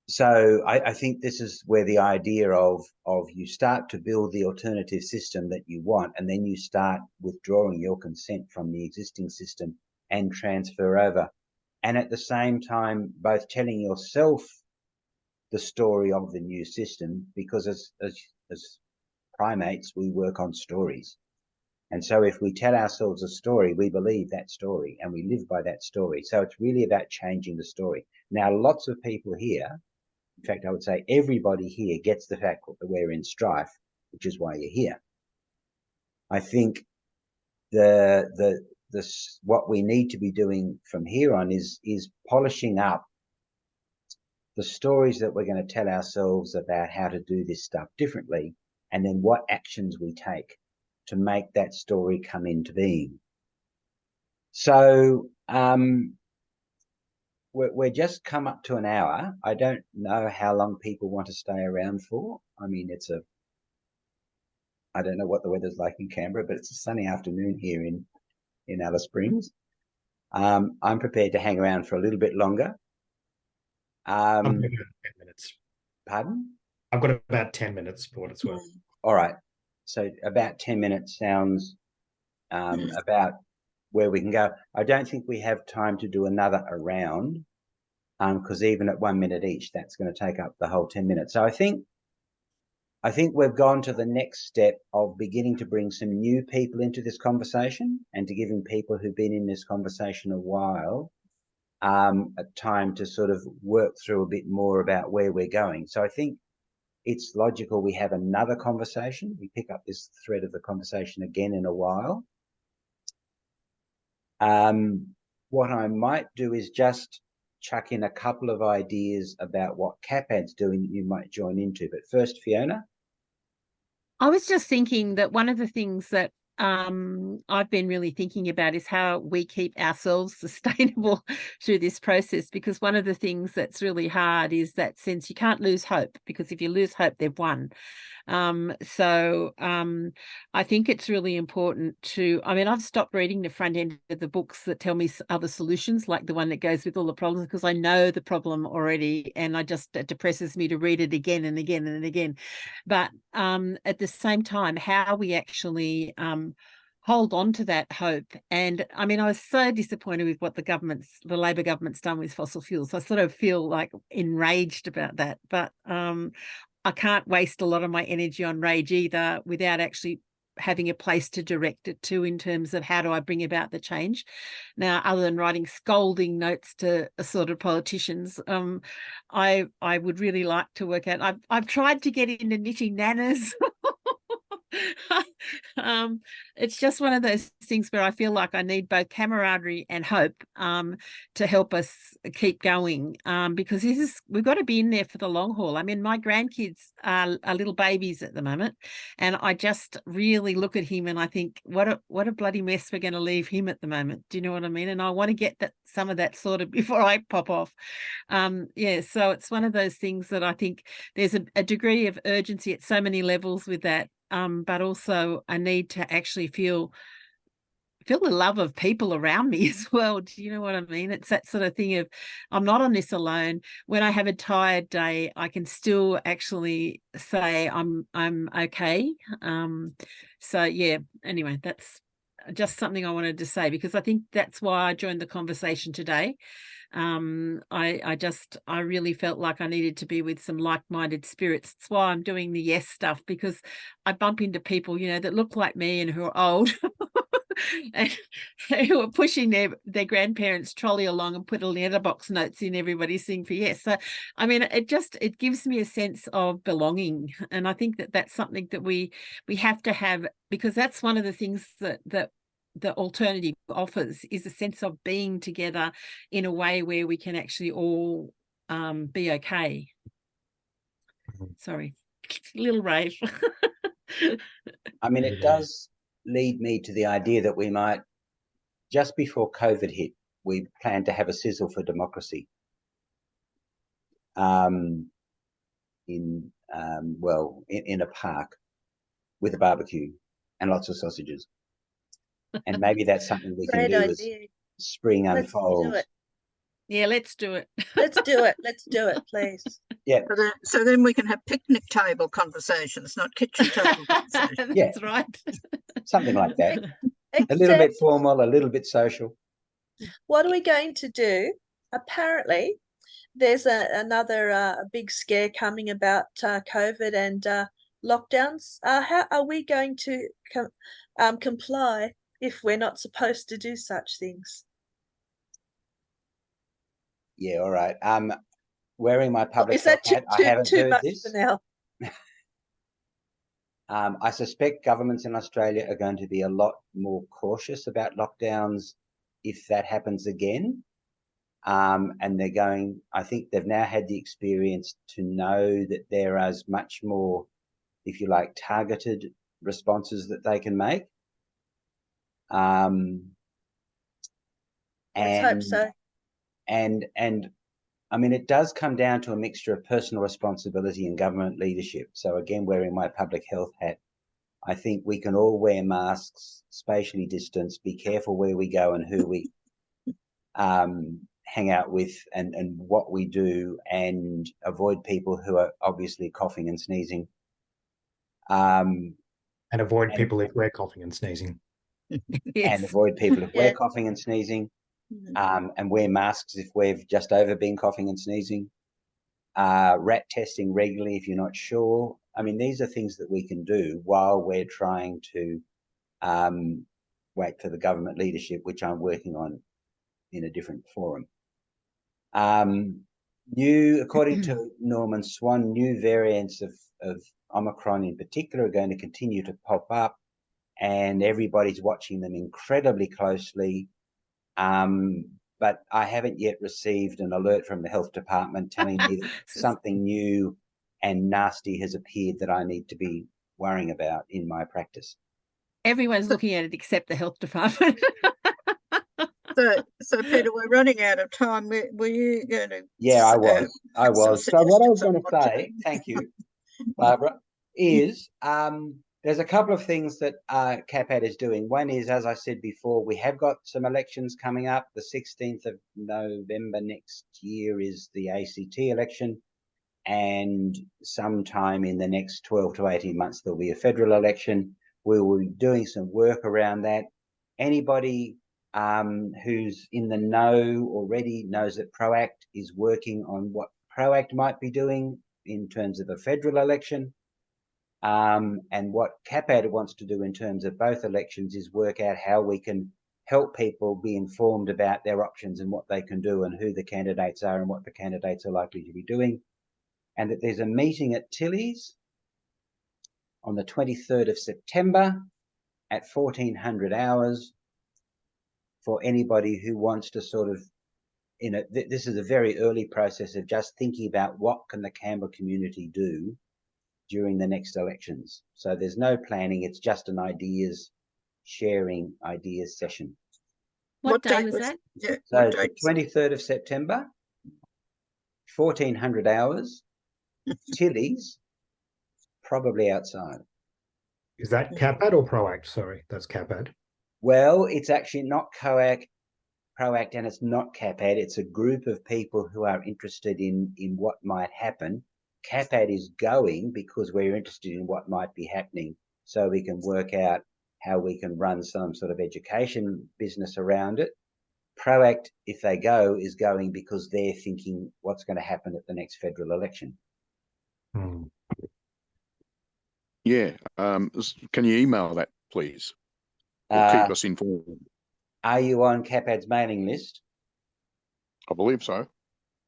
So I think this is where the idea of you start to build the alternative system that you want, and then you start withdrawing your consent from the existing system and transfer over. And at the same time, both telling yourself the story of the new system, because as primates, we work on stories. And so if we tell ourselves a story, we believe that story and we live by that story. So it's really about changing the story. Now, lots of people here, in fact, I would say everybody here gets the fact that we're in strife, which is why you're here. I think what we need to be doing from here on is polishing up the stories that we're going to tell ourselves about how to do this stuff differently, and then what actions we take to make that story come into being. So we're just come up to an hour. I don't know how long people want to stay around for. I mean, I don't know what the weather's like in Canberra, but it's a sunny afternoon here in Alice Springs. I'm prepared to hang around for a little bit longer. I've got about 10 minutes. Pardon? I've got about 10 minutes for what it's worth. All right. So about 10 minutes sounds about where we can go. I don't think we have time to do another round because even at 1 minute each, that's going to take up the whole 10 minutes. So I think we've gone to the next step of beginning to bring some new people into this conversation and to giving people who've been in this conversation a while a time to sort of work through a bit more about where we're going. So I think it's logical we have another conversation. We pick up this thread of the conversation again in a while. What I might do is just chuck in a couple of ideas about what CAPAD's doing that you might join into. But first, Fiona. I was just thinking that one of the things that I've been really thinking about is how we keep ourselves sustainable through this process, because one of the things that's really hard is that sense you can't lose hope, because if you lose hope, they've won. I think it's really important to, I've stopped reading the front end of the books that tell me other solutions, like the one that goes with all the problems, because I know the problem already, and it depresses me to read it again and again and again. But at the same time, how we actually hold on to that hope. And I was so disappointed with what the Labor government's done with fossil fuels. I sort of feel like enraged about that, but I can't waste a lot of my energy on rage either without actually having a place to direct it to in terms of how do I bring about the change. Now, other than writing scolding notes to assorted politicians, I would really like to work out. I've tried to get into knitting nanas. It's just one of those things where I feel like I need both camaraderie and hope to help us keep going, because we've got to be in there for the long haul. My grandkids are little babies at the moment, and I just really look at him and I think, what a bloody mess we're going to leave him at the moment. Do you know what I mean? And I want to get some of that sorted before I pop off. So it's one of those things that I think there's a degree of urgency at so many levels with that. But also I need to actually feel the love of people around me as well. Do you know what I mean? It's that sort of thing of I'm not on this alone. When I have a tired day, I can still actually say I'm okay. Anyway, that's just something I wanted to say, because I think that's why I joined the conversation today. I really felt like I needed to be with some like-minded spirits. That's why I'm doing the yes stuff, because I bump into people, that look like me and who are old and who are pushing their grandparents' trolley along and putting letterbox notes in everybody's thing for yes. So, it gives me a sense of belonging. And I think that's something that we have to have, because that's one of the things that the alternative offers, is a sense of being together in a way where we can actually all be okay. Sorry, little rave. It does lead me to the idea that we might, just before COVID hit, we planned to have a Sizzle for democracy in a park with a barbecue and lots of sausages. And maybe that's something we can do as spring unfolds. Yeah, let's do it. Let's do it. Let's do it, please. Yeah. So then we can have picnic table conversations, not kitchen table conversations. That's right. Something like that. A little bit formal, a little bit social. What are we going to do? Apparently, there's another big scare coming about COVID, and lockdowns. How are we going to comply if we're not supposed to do such things? Yeah, all right. Wearing my public Is that health hat, I haven't too heard much this. for now? I suspect governments in Australia are going to be a lot more cautious about lockdowns if that happens again. And they're going, I think they've now had the experience to know that there are much more, if you like, targeted responses that they can make. Let's hope so. And I mean, it does come down to a mixture of personal responsibility and government leadership. So again, wearing my public health hat, I think we can all wear masks, spatially distance, be careful where we go and who we hang out with and what we do, and avoid people who are obviously coughing and sneezing. And avoid people if we're coughing and sneezing. Yes. And avoid people if we're coughing and sneezing. And wear masks if we've just over been coughing and sneezing. Rat testing regularly if you're not sure. I mean, these are things that we can do while we're trying to wait for the government leadership, which I'm working on in a different forum. According to Norman Swan, new variants of Omicron in particular are going to continue to pop up, and everybody's watching them incredibly closely. But I haven't yet received an alert from the health department telling me that something new and nasty has appeared that I need to be worrying about in my practice. Everyone's looking at it except the health department. So Peter, we're running out of time. Were you going to? Yeah, I was. So what I was going to say, thank you, Barbara, is there's a couple of things that CAPAD is doing. One is, as I said before, we have got some elections coming up. The 16th of November next year is the ACT election, and sometime in the next 12 to 18 months there'll be a federal election. We will be doing some work around that. Anybody who's in the know already knows that PROACT is working on what PROACT might be doing in terms of a federal election. And what CAPAD wants to do in terms of both elections is work out how we can help people be informed about their options and what they can do and who the candidates are and what the candidates are likely to be doing. And that there's a meeting at Tilly's on the 23rd of September at 1400 hours for anybody who wants to sort of, this is a very early process of just thinking about what can the Canberra community do during the next elections. So there's no planning, it's just an sharing ideas session. What day was that? Yeah, so the 23rd of September, 1400 hours, Tilly's, probably outside. Is that CAPAD or PROACT? Sorry, that's CAPAD. Well, it's actually not PROACT, and it's not CAPAD. It's a group of people who are interested in what might happen. CAPAD is going because we're interested in what might be happening, so we can work out how we can run some sort of education business around it. PROACT, if they go, is going because they're thinking what's going to happen at the next federal election. Yeah. Can you email that, please? Or keep us informed. Are you on CAPAD's mailing list? I believe so.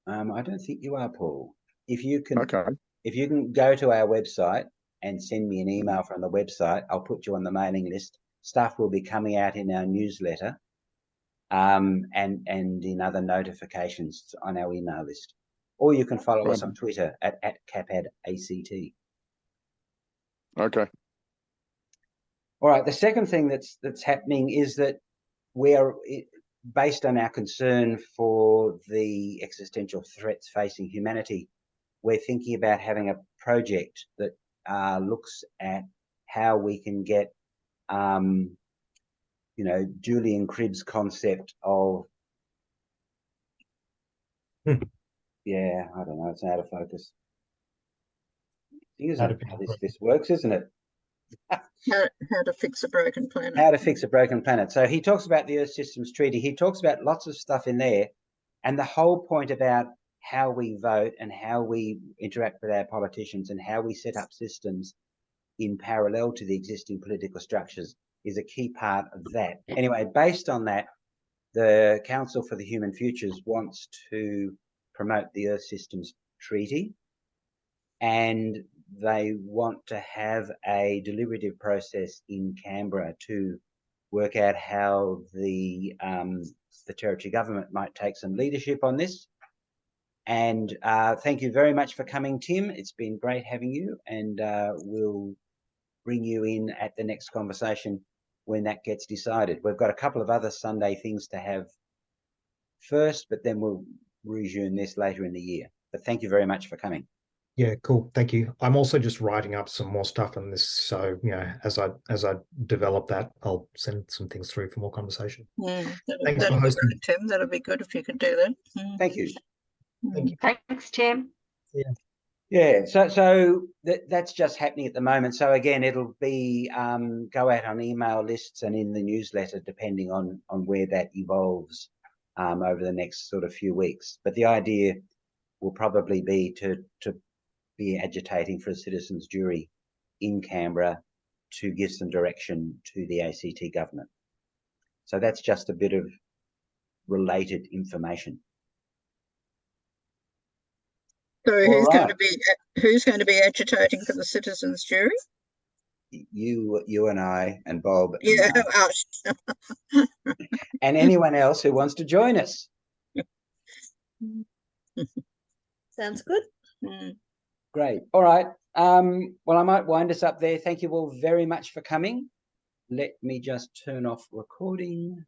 I don't think you are, Paul. If you can Okay. go to our website and send me an email from the website, I'll put you on the mailing list. Stuff will be coming out in our newsletter, and in other notifications on our email list. Or you can follow us on Twitter at CAPADACT. Okay. All right. The second thing that's happening is that we are, based on our concern for the existential threats facing humanity, we're thinking about having a project that looks at how we can get, Julian Cribb's concept of, yeah, I don't know, it's out of focus. How this works, isn't it? How to fix a broken planet. How to fix a broken planet. So he talks about the Earth Systems Treaty. He talks about lots of stuff in there. And the whole point about how we vote and how we interact with our politicians and how we set up systems in parallel to the existing political structures is a key part of that. Anyway, based on that, the Council for the Human Futures wants to promote the Earth Systems Treaty, and they want to have a deliberative process in Canberra to work out how the Territory Government might take some leadership on this. And thank you very much for coming, Tim. It's been great having you, and we'll bring you in at the next conversation when that gets decided. We've got a couple of other Sunday things to have first, but then we'll resume this later in the year. But thank you very much for coming. Yeah, cool. Thank you. I'm also just writing up some more stuff on this. So, you know, as I develop that, I'll send some things through for more conversation. Thanks for hosting. Good, Tim. That'll be good if you could do that. Thank you. Thank you. Thanks, Tim. Yeah. Yeah, so that's just happening at the moment. So again, it'll be go out on email lists and in the newsletter, depending on where that evolves over the next sort of few weeks. But the idea will probably be to be agitating for a citizens' jury in Canberra to give some direction to the ACT government. So that's just a bit of related information. So who's going to be agitating for the citizens' jury? You and I and Bob. Yeah, and, and anyone else who wants to join us. Sounds good. Great. All right. Well, I might wind us up there. Thank you all very much for coming. Let me just turn off recording.